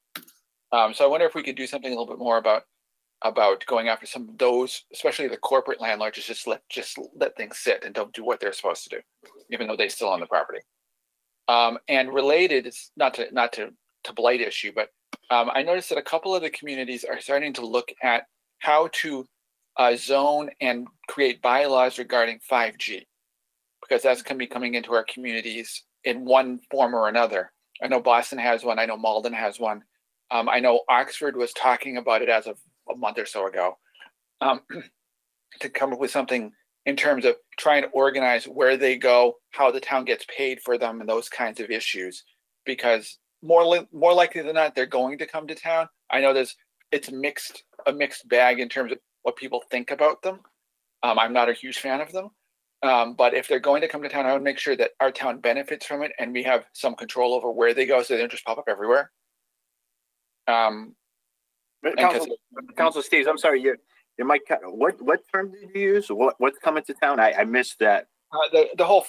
So I wonder if we could do something a little bit more about going after some of those, especially the corporate landlords, just let things sit and don't do what they're supposed to do, even though they still own the property. And related, it's not to blight issue, but I noticed that a couple of the communities are starting to look at how to zone and create bylaws regarding 5G, because that's going to be coming into our communities in one form or another. I know Boston has one. I know Malden has one. I know Oxford was talking about it as of a month or so ago, to come up with something in terms of trying to organize where they go, how the town gets paid for them, and those kinds of issues. Because more likely than not, they're going to come to town. I know it's a mixed bag in terms of what people think about them. I'm not a huge fan of them. But if they're going to come to town, I would make sure that our town benefits from it and we have some control over where they go so they don't just pop up everywhere. Council Steves, I'm sorry, your mic. What term did you use? What's coming to town? I missed that. The whole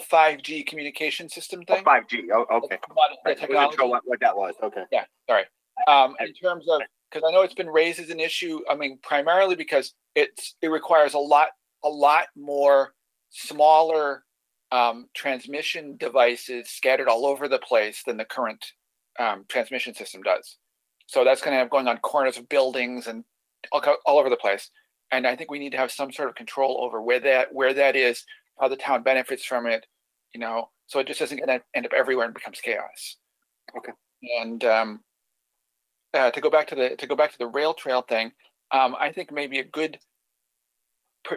5G communication system thing. 5G. Oh, okay. The technology. Sure what that was. Okay. Yeah. Sorry. In terms of, because I know it's been raised as an issue. I mean, primarily because it requires a lot more smaller transmission devices scattered all over the place than the current transmission system does. So that's going to have going on corners of buildings and all over the place. And I think we need to have some sort of control over where that is, how the town benefits from it, so it just doesn't end up everywhere and becomes chaos. Okay. And to go back to the rail trail thing, I think maybe a good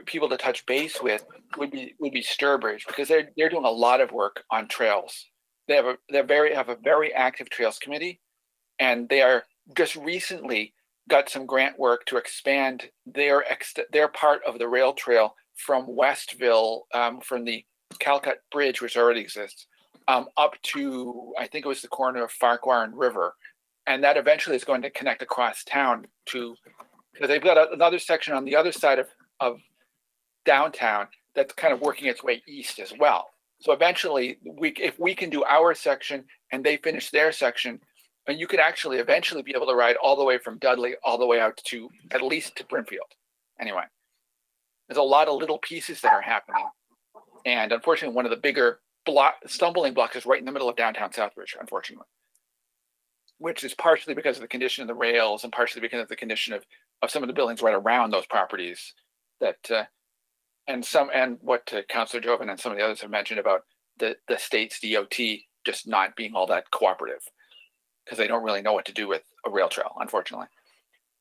people to touch base with would be Southbridge, because they're doing a lot of work on trails. They have a very active trails committee, and they are just recently got some grant work to expand their part of the rail trail from Westville, from the Calcutt Bridge, which already exists, up to, I think it was the corner of Farquhar and River. And that eventually is going to connect across town because they've got another section on the other side of downtown that's kind of working its way east as well. So eventually, if we can do our section and they finish their section, and you could actually eventually be able to ride all the way from Dudley all the way out to at least to Brimfield. Anyway, there's a lot of little pieces that are happening. And unfortunately, one of the bigger stumbling blocks is right in the middle of downtown Southbridge, unfortunately, which is partially because of the condition of the rails and partially because of the condition of some of the buildings right around those properties that, and what Councilor Jovan and some of the others have mentioned about the state's DOT just not being all that cooperative because they don't really know what to do with a rail trail, unfortunately.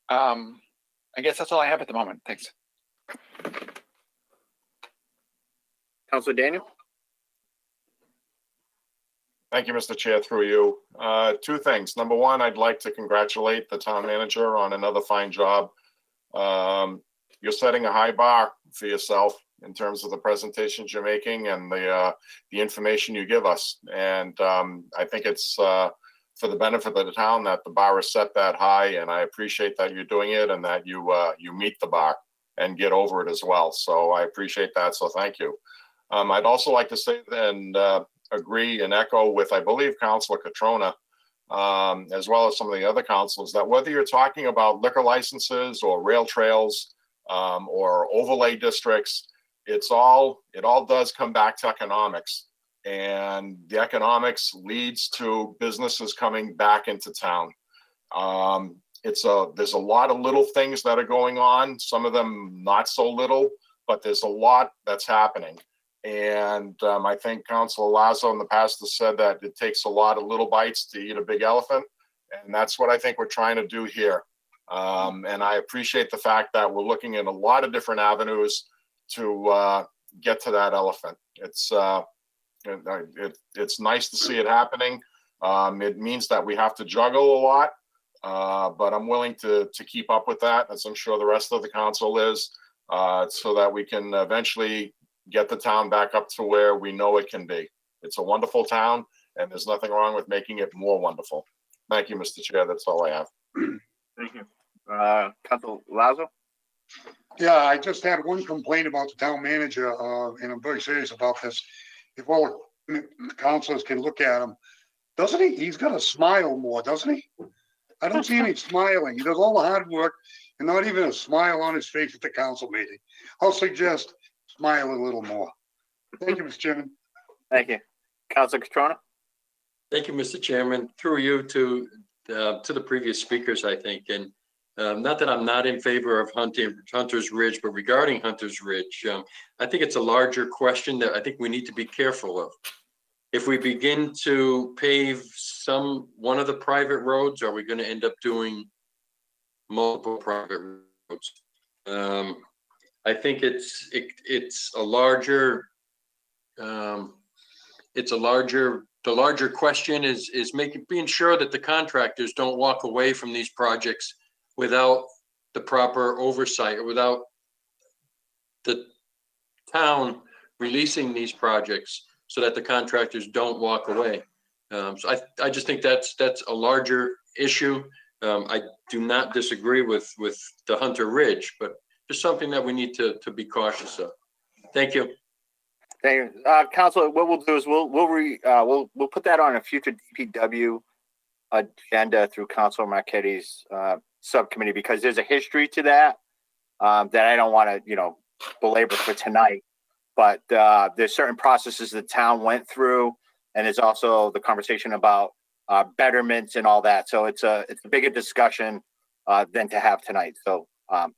I guess that's all I have at the moment. Thanks. Councilor Daniel? Thank you, Mr. Chair, through you. Two things. Number one, I'd like to congratulate the town manager on another fine job. You're setting a high bar for yourself in terms of the presentations you're making and the information you give us. And I think it's for the benefit of the town that the bar is set that high, and I appreciate that you're doing it and that you meet the bar and get over it as well. So I appreciate that. So thank you. I'd also like to say and agree and echo with, I believe, Councilor Catrona, as well as some of the other councilors, that whether you're talking about liquor licenses or rail trails or overlay districts, it all does come back to economics, and the economics leads to businesses coming back into town. There's a lot of little things that are going on, some of them not so little, but there's a lot that's happening. And I think Councilor Lazo in the past has said that it takes a lot of little bites to eat a big elephant. And that's what I think we're trying to do here. And I appreciate the fact that we're looking at a lot of different avenues to get to that elephant. It's nice to see it happening. It means that we have to juggle a lot, but I'm willing to keep up with that, as I'm sure the rest of the council is, so that we can eventually get the town back up to where we know it can be. It's a wonderful town, and there's nothing wrong with making it more wonderful. Thank you, Mr. Chair. That's all I have. Thank you. Councilor Lazo? Yeah, I just had one complaint about the town manager, and I'm very serious about this. If all the councilors can look at him, doesn't he? He's got to smile more, doesn't he? I don't see any smiling. He does all the hard work and not even a smile on his face at the council meeting. I'll suggest smile a little more. Thank you, Mr. Chairman. Thank you. Councilor Catrona? Thank you, Mr. Chairman. Through you to the previous speakers, I think, and not that I'm not in favor of Hunter's Ridge, but regarding Hunter's Ridge, I think it's a larger question that I think we need to be careful of. If we begin to pave one of the private roads, are we going to end up doing multiple private roads? I think it's a larger. The larger question is being sure that the contractors don't walk away from these projects without the proper oversight, or without the town releasing these projects so that the contractors don't walk away. So I just think that's a larger issue. I do not disagree with the Hunter Ridge, but just something that we need to be cautious of. Thank you. Thank you. Councilor, what we'll do is we'll put that on a future DPW agenda through Councilor Marchetti's subcommittee, because there's a history to that that I don't want to, belabor for tonight. But there's certain processes the town went through, and there's also the conversation about betterments and all that. So it's a bigger discussion than to have tonight. So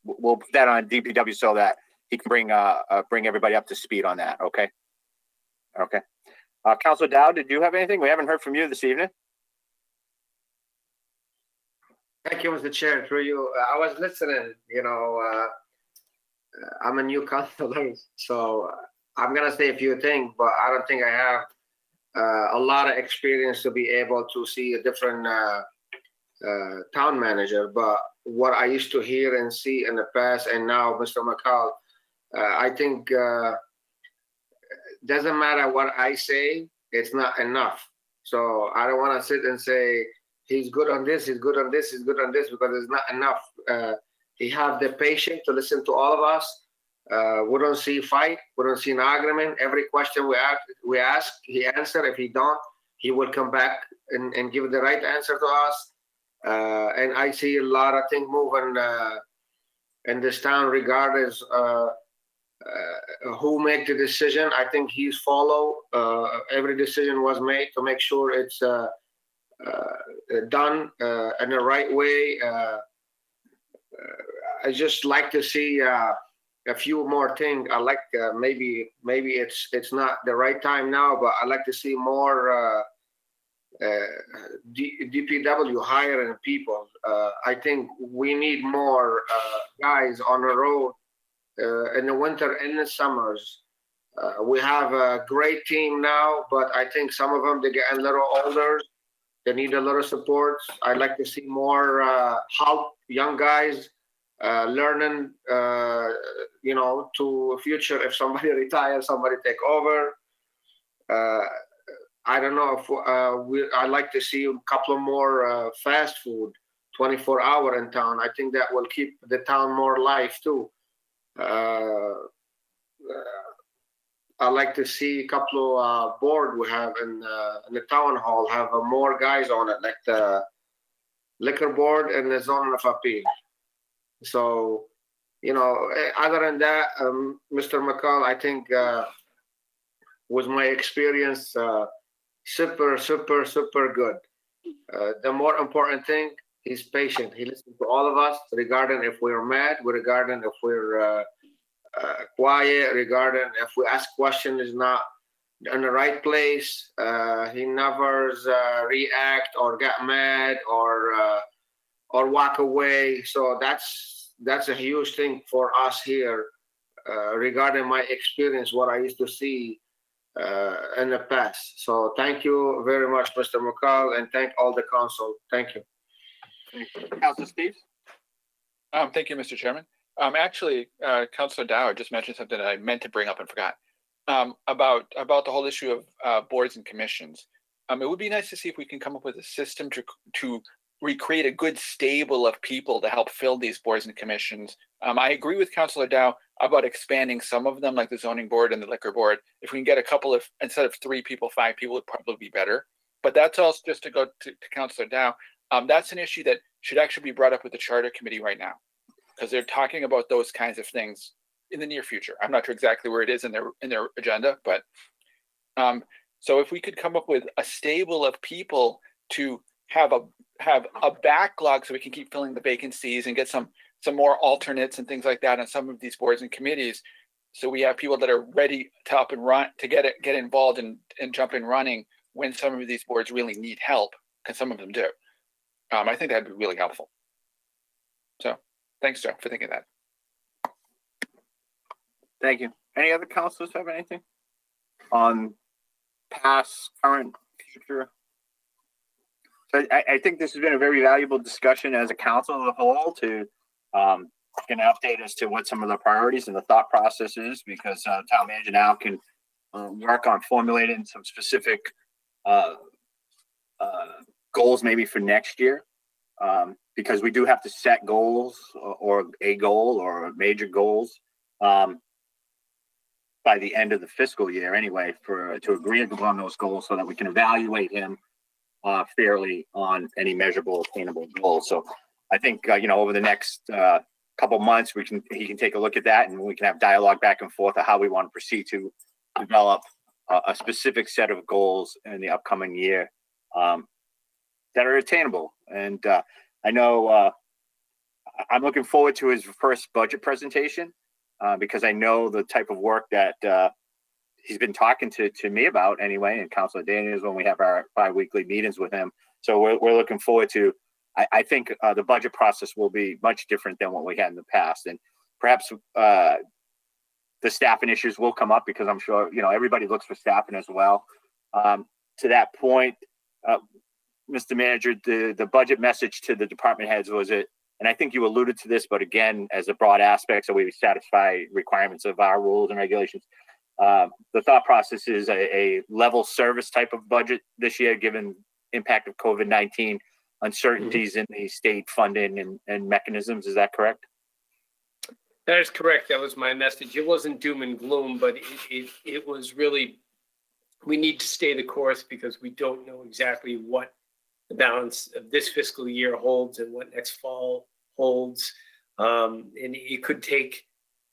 we'll put that on DPW so that he can bring everybody up to speed on that. Okay. Okay. Councilor Dowd, did you have anything? We haven't heard from you this evening. Thank you, Mr. Chair. Through you, I was listening. I'm a new councilor, so I'm gonna say a few things, but I don't think I have a lot of experience to be able to see a different town manager. But what I used to hear and see in the past, and now, Mr. McCall, I think doesn't matter what I say, it's not enough. So I don't want to sit and say he's good on this, he's good on this, he's good on this, because it's not enough. He have the patience to listen to all of us, We don't see fight. We don't see an argument. Every question we ask, he answer. If he don't, he will come back and give the right answer to us. And I see a lot of things moving in this town, regardless who make the decision. I think he's follow. Every decision was made to make sure it's done in the right way. I just like to see a few more things. I like maybe it's not the right time now, but I like to see more DPW hiring people. I think we need more guys on the road in the winter and the summers. We have a great team now, but I think some of them, they get a little older. They need a little support. I'd like to see more help young guys learning, to future. If somebody retires, somebody take over. I don't know if I'd like to see a couple of more fast food, 24-hour in town. I think that will keep the town more alive too. I like to see a couple of board we have in the town hall have more guys on it, like the liquor board and the zoning of appeal. So, other than that, Mr. McCall, I think with my experience, super good. The more important thing, he's patient. He listens to all of us, regarding if we're mad, regarding if we're quiet, regarding if we ask questions is not in the right place. He never react or get mad or walk away. So that's a huge thing for us here, regarding my experience, what I used to see in the past. So thank you very much, Mr. McCall, and thank all the council. Thank you. Councilor Steves? Thank you, Mr. Chairman. Actually, Councilor Dow just mentioned something that I meant to bring up and forgot about the whole issue of boards and commissions. It would be nice to see if we can come up with a system to recreate a good stable of people to help fill these boards and commissions. I agree with Councilor Dow about expanding some of them, like the zoning board and the liquor board. If we can get a couple of, instead of 3 people, 5 people, would probably be better. But that's also, just to go to Councilor Dow, that's an issue that should actually be brought up with the charter committee right now, because they're talking about those kinds of things in the near future. I'm not sure exactly where it is in their agenda, but so if we could come up with a stable of people to have a backlog, so we can keep filling the vacancies and get some more alternates and things like that on some of these boards and committees, so we have people that are ready to up and run, to get involved and jump in running when some of these boards really need help, because some of them do. I think that'd be really helpful. So thanks, Joe, for thinking that. Thank you. Any other councilors have anything on past, current, future? So I think this has been a very valuable discussion as a council as a whole to get an update as to what some of the priorities and the thought process is, because town manager now can work on formulating some specific goals maybe for next year, because we do have to set goals or a goal or major goals by the end of the fiscal year anyway, to agree upon those goals so that we can evaluate him fairly on any measurable, attainable goals. So I think, over the next couple months, he can take a look at that, and we can have dialogue back and forth of how we want to proceed to develop a specific set of goals in the upcoming year that are attainable. And I know I'm looking forward to his first budget presentation because I know the type of work that he's been talking to me about anyway, and Councilor Daniels when we have our bi-weekly meetings with him. So we're looking forward to, I think the budget process will be much different than what we had in the past. And perhaps the staffing issues will come up, because I'm sure, everybody looks for staffing as well. To that point, Mr. Manager, the budget message to the department heads was it, and I think you alluded to this, but again, as a broad aspect, so we satisfy requirements of our rules and regulations. The thought process is a level service type of budget this year, given impact of COVID-19, uncertainties in the state funding and mechanisms. Is that correct? That is correct. That was my message. It wasn't doom and gloom, but it was really, we need to stay the course because we don't know exactly what the balance of this fiscal year holds and what next fall holds. And it could take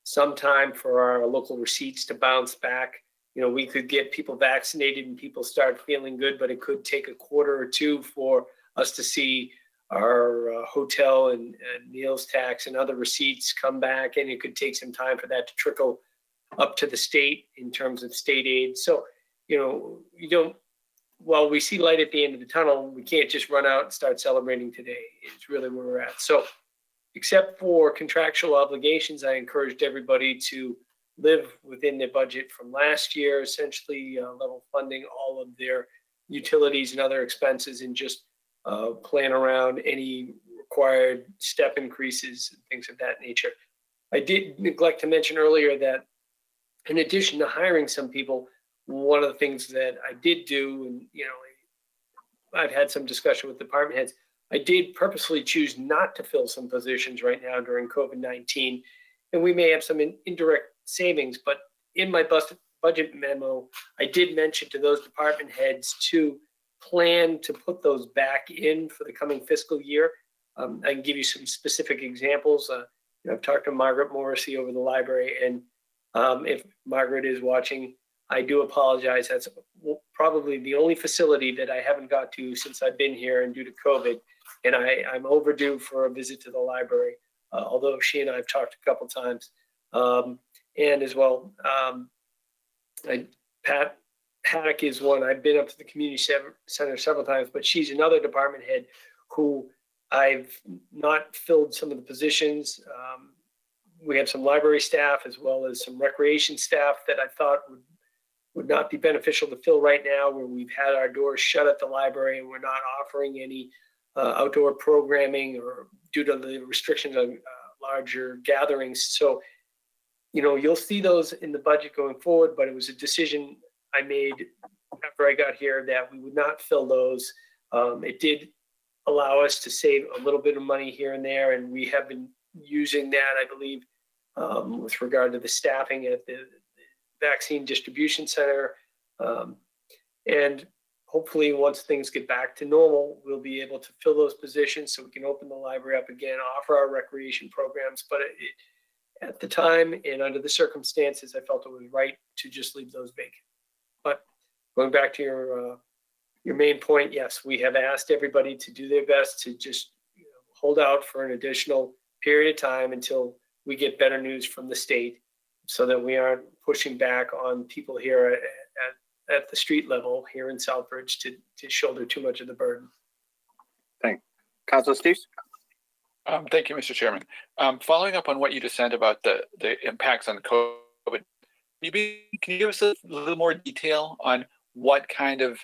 some time for our local receipts to bounce back. You know, we could get people vaccinated and people start feeling good, but it could take a quarter or two for us to see our hotel and meals tax and other receipts come back. And it could take some time for that to trickle up to the state in terms of state aid. So, you know, while we see light at the end of the tunnel, we can't just run out and start celebrating today. It's really where we're at. So except for contractual obligations, I encouraged everybody to live within their budget from last year, essentially level funding all of their utilities and other expenses, and just plan around any required step increases and things of that nature. I did neglect to mention earlier that in addition to hiring some people, one of the things that I did do, and you know, I've had some discussion with department heads, I did purposely choose not to fill some positions right now during COVID-19. And we may have some indirect savings, but in my budget memo, I did mention to those department heads to plan to put those back in for the coming fiscal year. I can give you some specific examples. I've talked to Margaret Morrissey over the library, and if Margaret is watching, I do apologize. That's probably the only facility that I haven't got to since I've been here and due to COVID. And I'm overdue for a visit to the library, although she and I have talked a couple times. And as well, Pat Haddock is one. I've been up to the community center several times, but she's another department head who I've not filled some of the positions. We have some library staff as well as some recreation staff that I thought would not be beneficial to fill right now, where we've had our doors shut at the library and we're not offering any outdoor programming or due to the restrictions on larger gatherings. So, you know, you'll see those in the budget going forward, but it was a decision I made after I got here that we would not fill those. It did allow us to save a little bit of money here and there, and we have been using that, I believe, with regard to the staffing at the vaccine distribution center. And hopefully once things get back to normal, we'll be able to fill those positions so we can open the library up again, offer our recreation programs. But at the time and under the circumstances, I felt it was right to just leave those vacant. But going back to your main point, yes, we have asked everybody to do their best to just hold out for an additional period of time until we get better news from the state, so that we aren't pushing back on people here at the street level here in Southbridge to shoulder too much of the burden. Thanks. Councilor Steves? Thank you, Mr. Chairman. Following up on what you just said about the impacts on COVID, can you give us a little more detail on what kind of,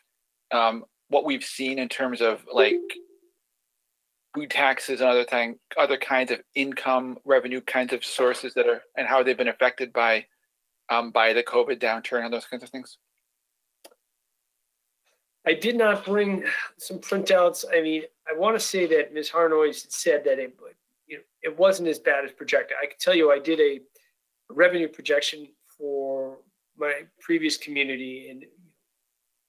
what we've seen in terms of like food taxes and other kinds of income revenue kinds of sources that are, and how they've been affected by the COVID downturn and those kinds of things? I did not bring some printouts. I mean, I want to say that Ms. Harnoy said that it wasn't as bad as projected. I can tell you I did a revenue projection for my previous community, and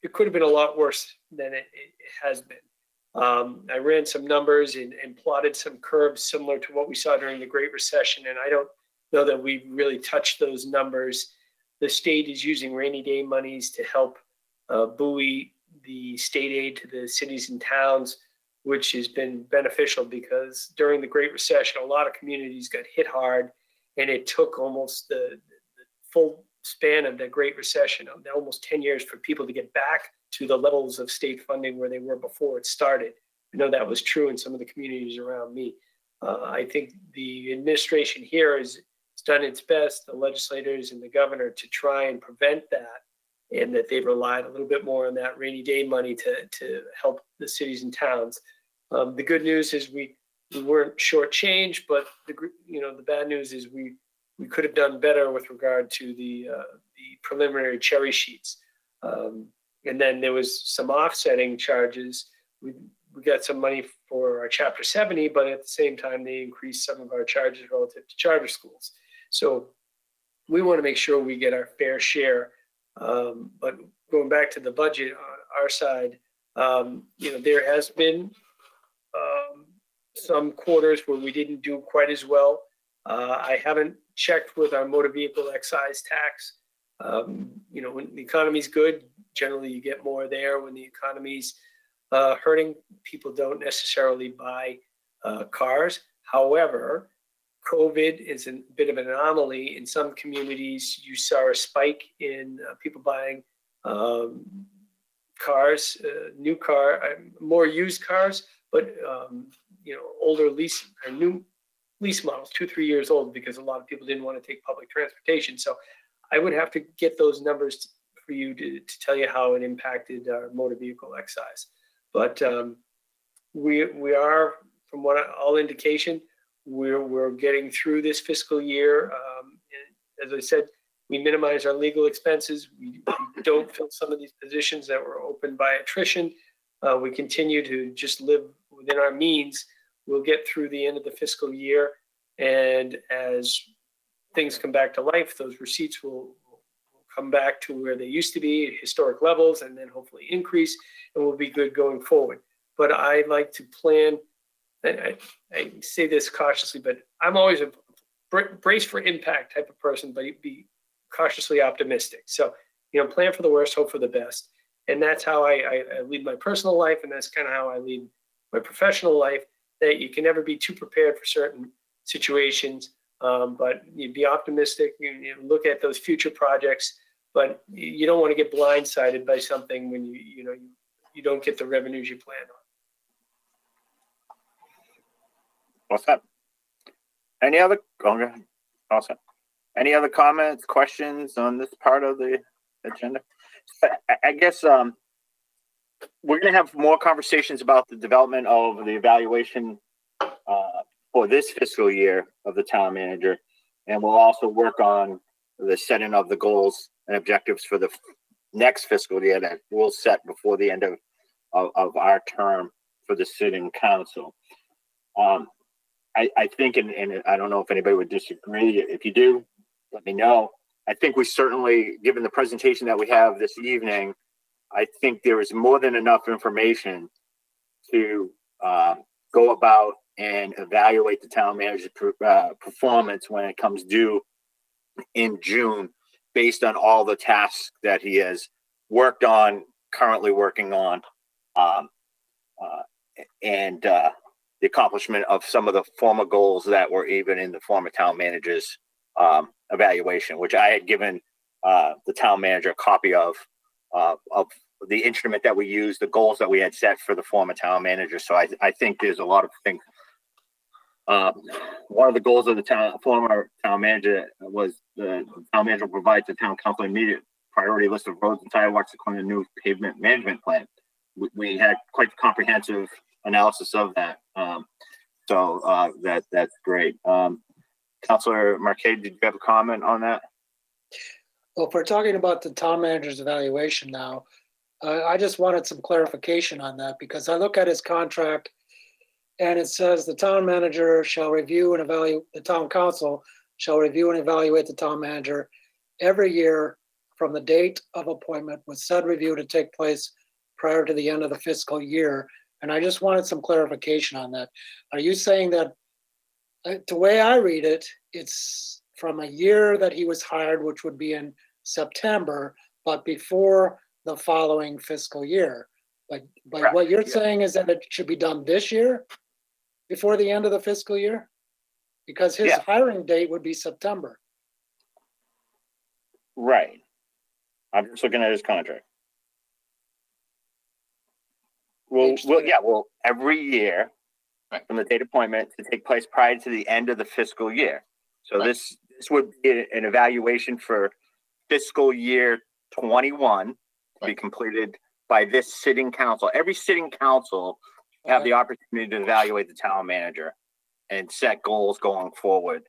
it could have been a lot worse than it has been. I ran some numbers and plotted some curves similar to what we saw during the Great Recession, and I don't know that we really touched those numbers. The state is using rainy day monies to help buoy the state aid to the cities and towns, which has been beneficial because during the Great Recession, a lot of communities got hit hard, and it took almost the full span of the Great Recession, almost 10 years, for people to get back to the levels of state funding where they were before it started. I know that was true in some of the communities around me. I think the administration here has done its best, the legislators and the governor, to try and prevent that, and that they've relied a little bit more on that rainy day money to help the cities and towns. The good news is we weren't shortchanged, but the bad news is we could have done better with regard to the preliminary cherry sheets. And then there was some offsetting charges. We got some money for our Chapter 70, but at the same time, they increased some of our charges relative to charter schools. So we want to make sure we get our fair share. But going back to the budget on our side, there has been some quarters where we didn't do quite as well. I haven't checked with our motor vehicle excise tax. When the economy's good, generally you get more there. When the economy's hurting, people don't necessarily buy cars. However, COVID is a bit of an anomaly. In some communities, you saw a spike in people buying cars, more used cars, but older lease or new lease models, 2-3 years old, because a lot of people didn't want to take public transportation. So I would have to get those numbers for you to tell you how it impacted our motor vehicle excise. But we are, from all indication, we're getting through this fiscal year. As I said, we minimize our legal expenses. We don't fill some of these positions that were opened by attrition. We continue to just live within our means. We'll get through the end of the fiscal year, and as things come back to life, those receipts will come back to where they used to be, historic levels, and then hopefully increase, and we'll be good going forward. But I like to plan, and I say this cautiously, but I'm always a brace for impact type of person, but be cautiously optimistic. So, plan for the worst, hope for the best. And that's how I lead my personal life, and that's kind of how I lead my professional life, that you can never be too prepared for certain situations, but you be optimistic, you look at those future projects, but you don't want to get blindsided by something when you don't get the revenues you planned on. What's up? Any other comments, questions on this part of the agenda? I guess we're going to have more conversations about the development of the evaluation for this fiscal year of the town manager, and we'll also work on the setting of the goals and objectives for the next fiscal year that we'll set before the end of our term for the sitting council. I think, and I don't know if anybody would disagree. If you do, let me know. I think we certainly, given the presentation that we have this evening, I think there is more than enough information to go about and evaluate the town manager's performance when it comes due in June, based on all the tasks that he has worked on, currently working on, and the accomplishment of some of the former goals that were even in the former town manager's evaluation, which I had given the town manager a copy of the instrument that we used, the goals that we had set for the former town manager. So I think there's a lot of things. One of the goals of the former town manager was the town manager provides the town council immediate priority list of roads and sidewalks according to the new pavement management plan. We had quite comprehensive analysis of that. So that's great. Councilor Marquet, did you have a comment on that? Well, if we're talking about the town manager's evaluation now, I just wanted some clarification on that, because I look at his contract and it says the town manager shall review and evaluate, the town council shall review and evaluate the town manager every year from the date of appointment, with said review to take place prior to the end of the fiscal year. And I just wanted some clarification on that. Are you saying that, the way I read it, it's from a year that he was hired, which would be in September, but before the following fiscal year? But what you're saying is that it should be done this year, before the end of the fiscal year? Because his hiring date would be September. Right. I'm just looking at his contract. Well, every year from the date appointment to take place prior to the end of the fiscal year. So this would be an evaluation for fiscal year 21 to be completed by this sitting council. Every sitting council have the opportunity to evaluate the town manager and set goals going forward.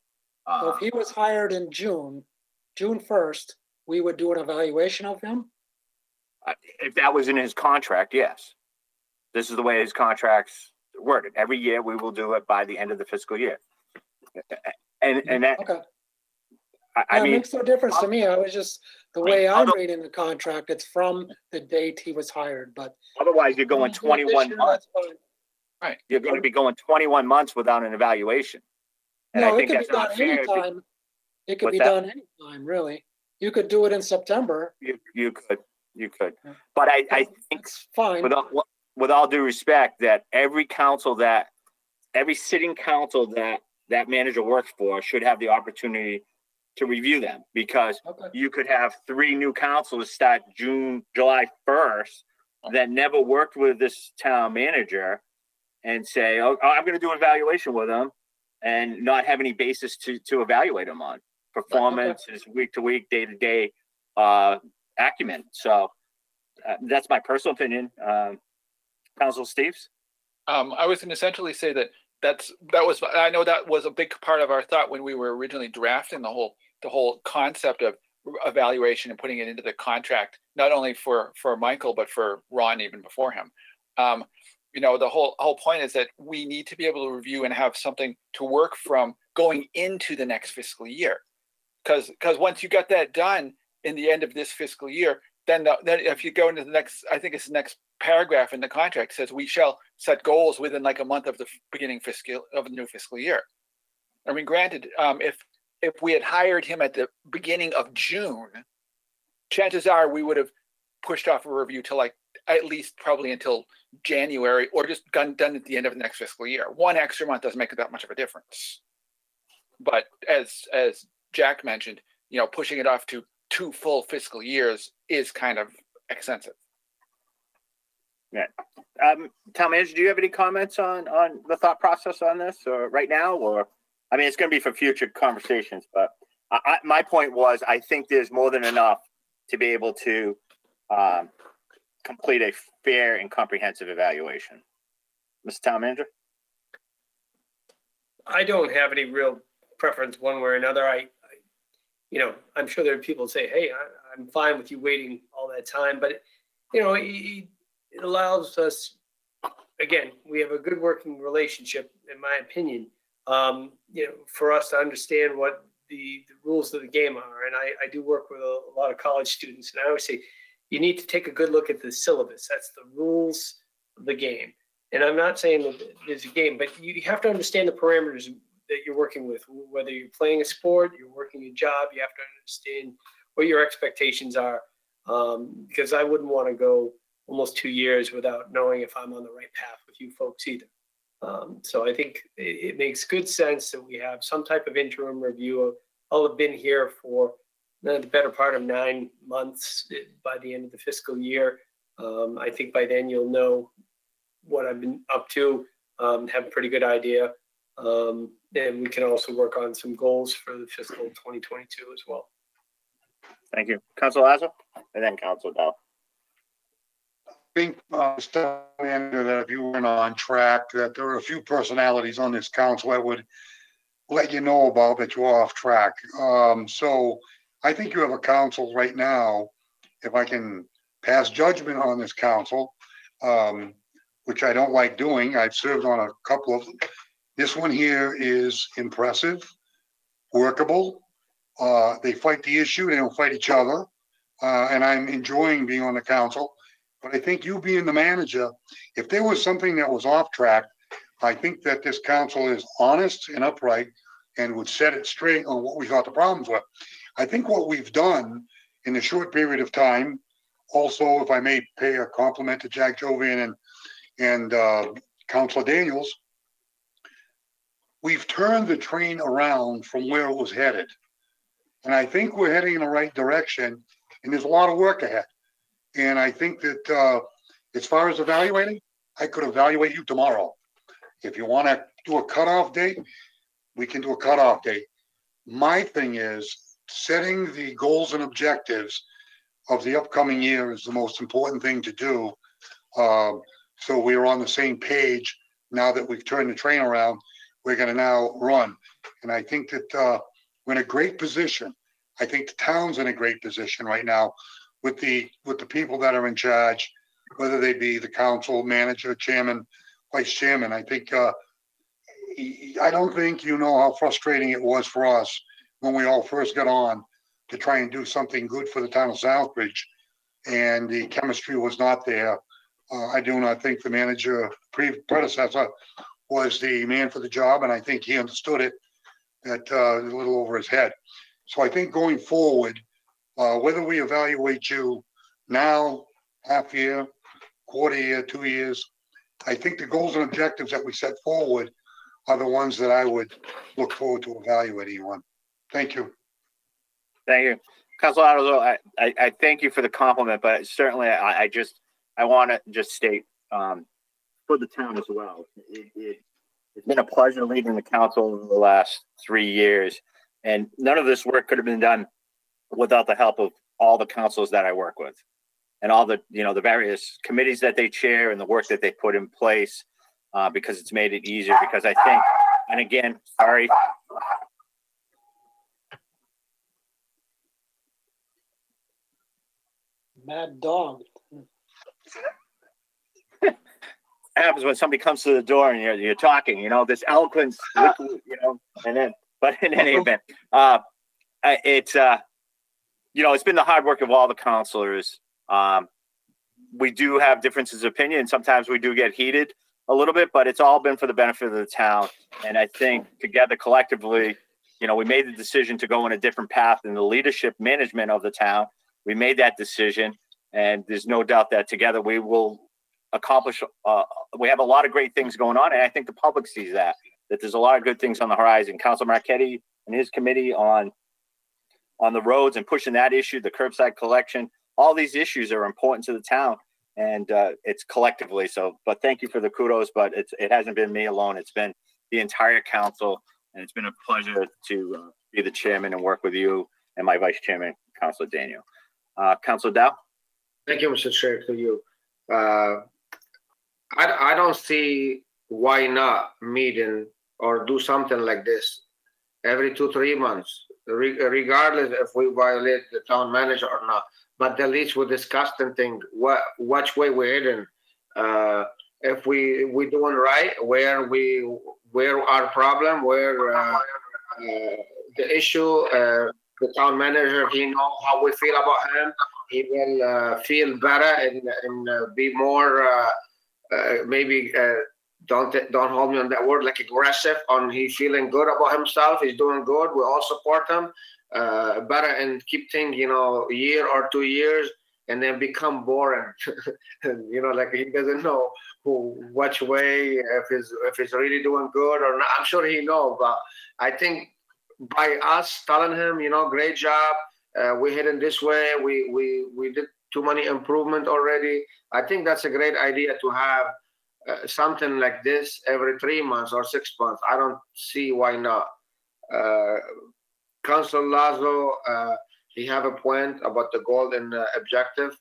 So if he was hired in June 1st, we would do an evaluation of him? If that was in his contract, yes. This is the way his contract's worded. Every year we will do it by the end of the fiscal year. And that, I It mean, makes no difference to me. I was just, the way I'm Although- reading the contract, it's from the date he was hired, but. otherwise you're going If you do it this 21 year, months. that's fine. You're going to be going 21 months without an evaluation. And I No, it think could be that's not done fair. anytime. It could What's be that? done anytime, really. You could do it in September. You could. But I think It's fine. with all due respect, that every sitting council that manager works for should have the opportunity to review them, because Okay. you could have 3 new councilors start July 1st that never worked with this town manager and say, oh, I'm going to do an evaluation with them and not have any basis to evaluate them on. Performance is week to week, day to day acumen. So that's my personal opinion. Council Steves? I was going to essentially say I know that was a big part of our thought when we were originally drafting the whole concept of evaluation and putting it into the contract, not only for Michael, but for Ron even before him. The whole point is that we need to be able to review and have something to work from going into the next fiscal year. Because once you got that done in the end of this fiscal year, then if you go into the next, I think it's the next paragraph in the contract says we shall set goals within like a month of the beginning of the new fiscal year. I mean, granted, if we had hired him at the beginning of June, chances are we would have pushed off a review to like at least probably until January, or just done at the end of the next fiscal year. 1 extra month doesn't make that much of a difference. But as Jack mentioned, pushing it off to 2 full fiscal years is kind of extensive. Yeah. Town manager, do you have any comments on the thought process on this, or right now, or I mean, it's going to be for future conversations, but my point was, I think there's more than enough to be able to complete a fair and comprehensive evaluation. Mr. Town Manager? I don't have any real preference one way or another. I'm sure there are people who say, hey, I'm fine with you waiting all that time, but it allows us, again, we have a good working relationship, in my opinion, for us to understand what the rules of the game are. And I do work with a lot of college students, and I always say, you need to take a good look at the syllabus. That's the rules of the game. And I'm not saying that there's a game, but you have to understand the parameters that you're working with. Whether you're playing a sport, you're working a job, you have to understand what your expectations are. Because I wouldn't want to go almost 2 years without knowing if I'm on the right path with you folks either. So I think it makes good sense that we have some type of interim review. I'll have been here for the better part of 9 months by the end of the fiscal year. I think by then you'll know what I've been up to, have a pretty good idea. And we can also work on some goals for the fiscal 2022 as well. Thank you. Council Lazo, and then Council Dow. I think, Mr. Manager, that if you weren't on track, that there are a few personalities on this council that would let you know about that you're off track. So I think you have a council right now, if I can pass judgment on this council, which I don't like doing. I've served on a couple of them. This one here is impressive, workable. They fight the issue. They don't fight each other. And I'm enjoying being on the council. But I think you being the manager, if there was something that was off track, I think that this council is honest and upright and would set it straight on what we thought the problems were. I think what we've done in a short period of time, also, if I may pay a compliment to Jack Jovan and Councilor Daniels, we've turned the train around from where it was headed. And I think we're heading in the right direction, and there's a lot of work ahead. And I think that as far as evaluating, I could evaluate you tomorrow. If you want to do a cutoff date, we can do a cutoff date. My thing is setting the goals and objectives of the upcoming year is the most important thing to do. So we're on the same page now that we've turned the train around. We're going to now run. And I think that we're in a great position. I think the town's in a great position right now with the people that are in charge, whether they be the council, manager, chairman, vice chairman. I think I don't think you know how frustrating it was for us when we all first got on to try and do something good for the town of Southbridge, and the chemistry was not there. I do not think the manager, predecessor, was the man for the job, and I think he understood it at a little over his head. So I think going forward, whether we evaluate you now, half year, quarter year, 2 years, I think the goals and objectives that we set forward are the ones that I would look forward to evaluating you on. Thank you. Thank you. Councilor Alonso, I thank you for the compliment, but certainly I want to just state for the town as well. It's been a pleasure leading the council over the last 3 years, and none of this work could have been done without the help of all the councils that I work with, and all the the various committees that they chair and the work that they put in place, because it's made it easier. Because I think, and again, sorry. Mad dog. Happens when somebody comes to the door and you're talking, this eloquence, and then, but in any event, it's it's been the hard work of all the counselors. We do have differences of opinion, and sometimes we do get heated a little bit, but it's all been for the benefit of the town. And I think together, collectively, we made the decision to go in a different path in the leadership management of the town. We made that decision, and there's no doubt that together we will accomplish. We have a lot of great things going on, and I think the public sees that there's a lot of good things on the horizon. Councilor Marchetti and his committee on the roads and pushing that issue, the curbside collection, all these issues are important to the town, and it's collectively. So, but thank you for the kudos, but it hasn't been me alone. It's been the entire council, and it's been a pleasure to be the chairman and work with you and my vice chairman, Councilor Daniel. Councilor Dow? Thank you, Mr. Chair, to you. I don't see why not meeting or do something like this every 2-3 months, regardless if we violate the town manager or not. But at least we discussed and think which way we're heading. If we doing right, where our problem, where the issue. The town manager, he know how we feel about him. He will feel better and be more maybe don't hold me on that word, like aggressive on he feeling good about himself. He's doing good. We all support him better and keep things, a year or 2 years and then become boring. Like he doesn't know which way, if he's really doing good or not. I'm sure he knows, but I think by us telling him, great job, we're heading this way, we did too many improvement already. I think that's a great idea to have something like this every 3 months or 6 months. I don't see why not. Councilor Lazo, he have a point about the goal and objective.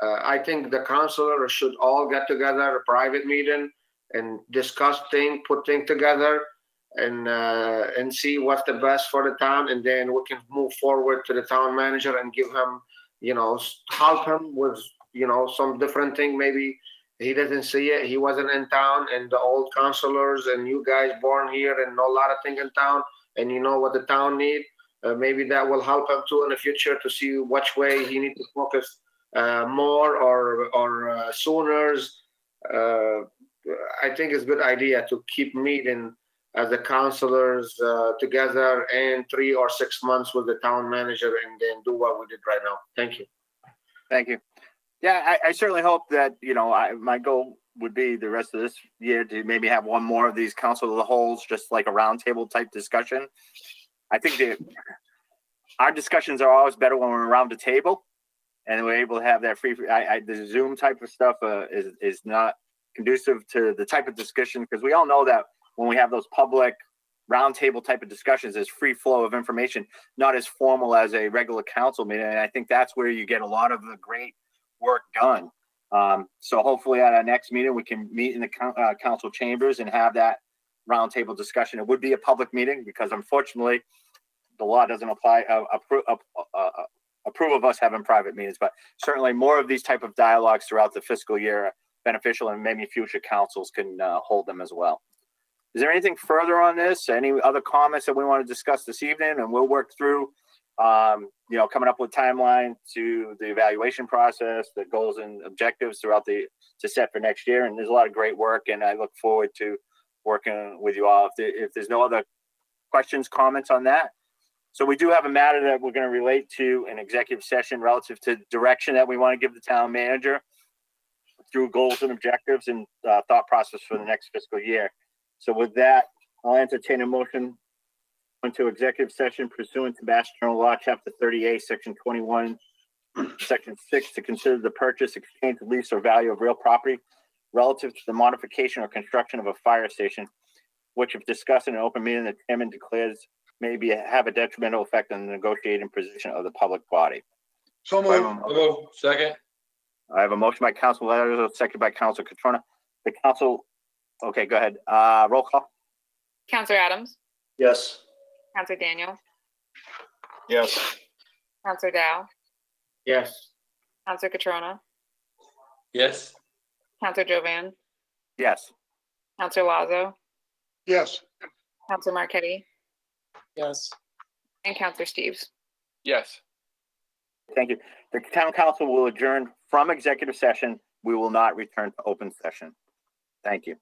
I think the councilors should all get together, a private meeting, and discuss things, put things together, and see what's the best for the town, and then we can move forward to the town manager and give him, help him with, some different thing. Maybe he doesn't see it. He wasn't in town, and the old councilors and you guys born here and know a lot of things in town, and you know what the town need. Maybe that will help him too in the future to see which way he needs to focus more or sooner. I think it's a good idea to keep meeting as the councilors together in 3 or 6 months with the town manager, and then do what we did right now. Thank you. Thank you. Yeah, I certainly hope that, my goal would be the rest of this year to maybe have one more of these council of the wholes, just like a roundtable type discussion. I think our discussions are always better when we're around the table and we're able to have that free. The Zoom type of stuff is not conducive to the type of discussion, because we all know that when we have those public roundtable type of discussions, there's free flow of information, not as formal as a regular council meeting. And I think that's where you get a lot of the great work done. So hopefully at our next meeting, we can meet in the council chambers and have that roundtable discussion. It would be a public meeting because unfortunately the law doesn't apply, approve of us having private meetings, but certainly more of these type of dialogues throughout the fiscal year are beneficial, and maybe future councils can hold them as well. Is there anything further on this? Any other comments that we want to discuss this evening? And we'll work through, coming up with timeline to the evaluation process, the goals and objectives to set for next year. And there's a lot of great work, and I look forward to working with you all. If there's no other questions, comments on that. So we do have a matter that we're going to relate to an executive session relative to direction that we want to give the town manager through goals and objectives and thought process for the next fiscal year. So with that, I'll entertain a motion into executive session pursuant to Mass General Law, Chapter 38, Section 21, Section 6, to consider the purchase, exchange, lease, or value of real property relative to the modification or construction of a fire station, which, if discussed in an open meeting, the chairman declares have a detrimental effect on the negotiating position of the public body. So moved. Second. I have a motion by Council Leonard, second by Council Catrona. The council, okay, go ahead. Roll call. Counselor Adams, Yes. Counselor Daniel, Yes. Counselor Dow, Yes. Counselor Catrona, Yes. Counselor Jovan, Yes. Counselor Lazo, Yes. Counselor Marquetti, Yes. and Counselor Steves. Yes. Thank you. The town council will adjourn from executive session. We will not return to open session. Thank you.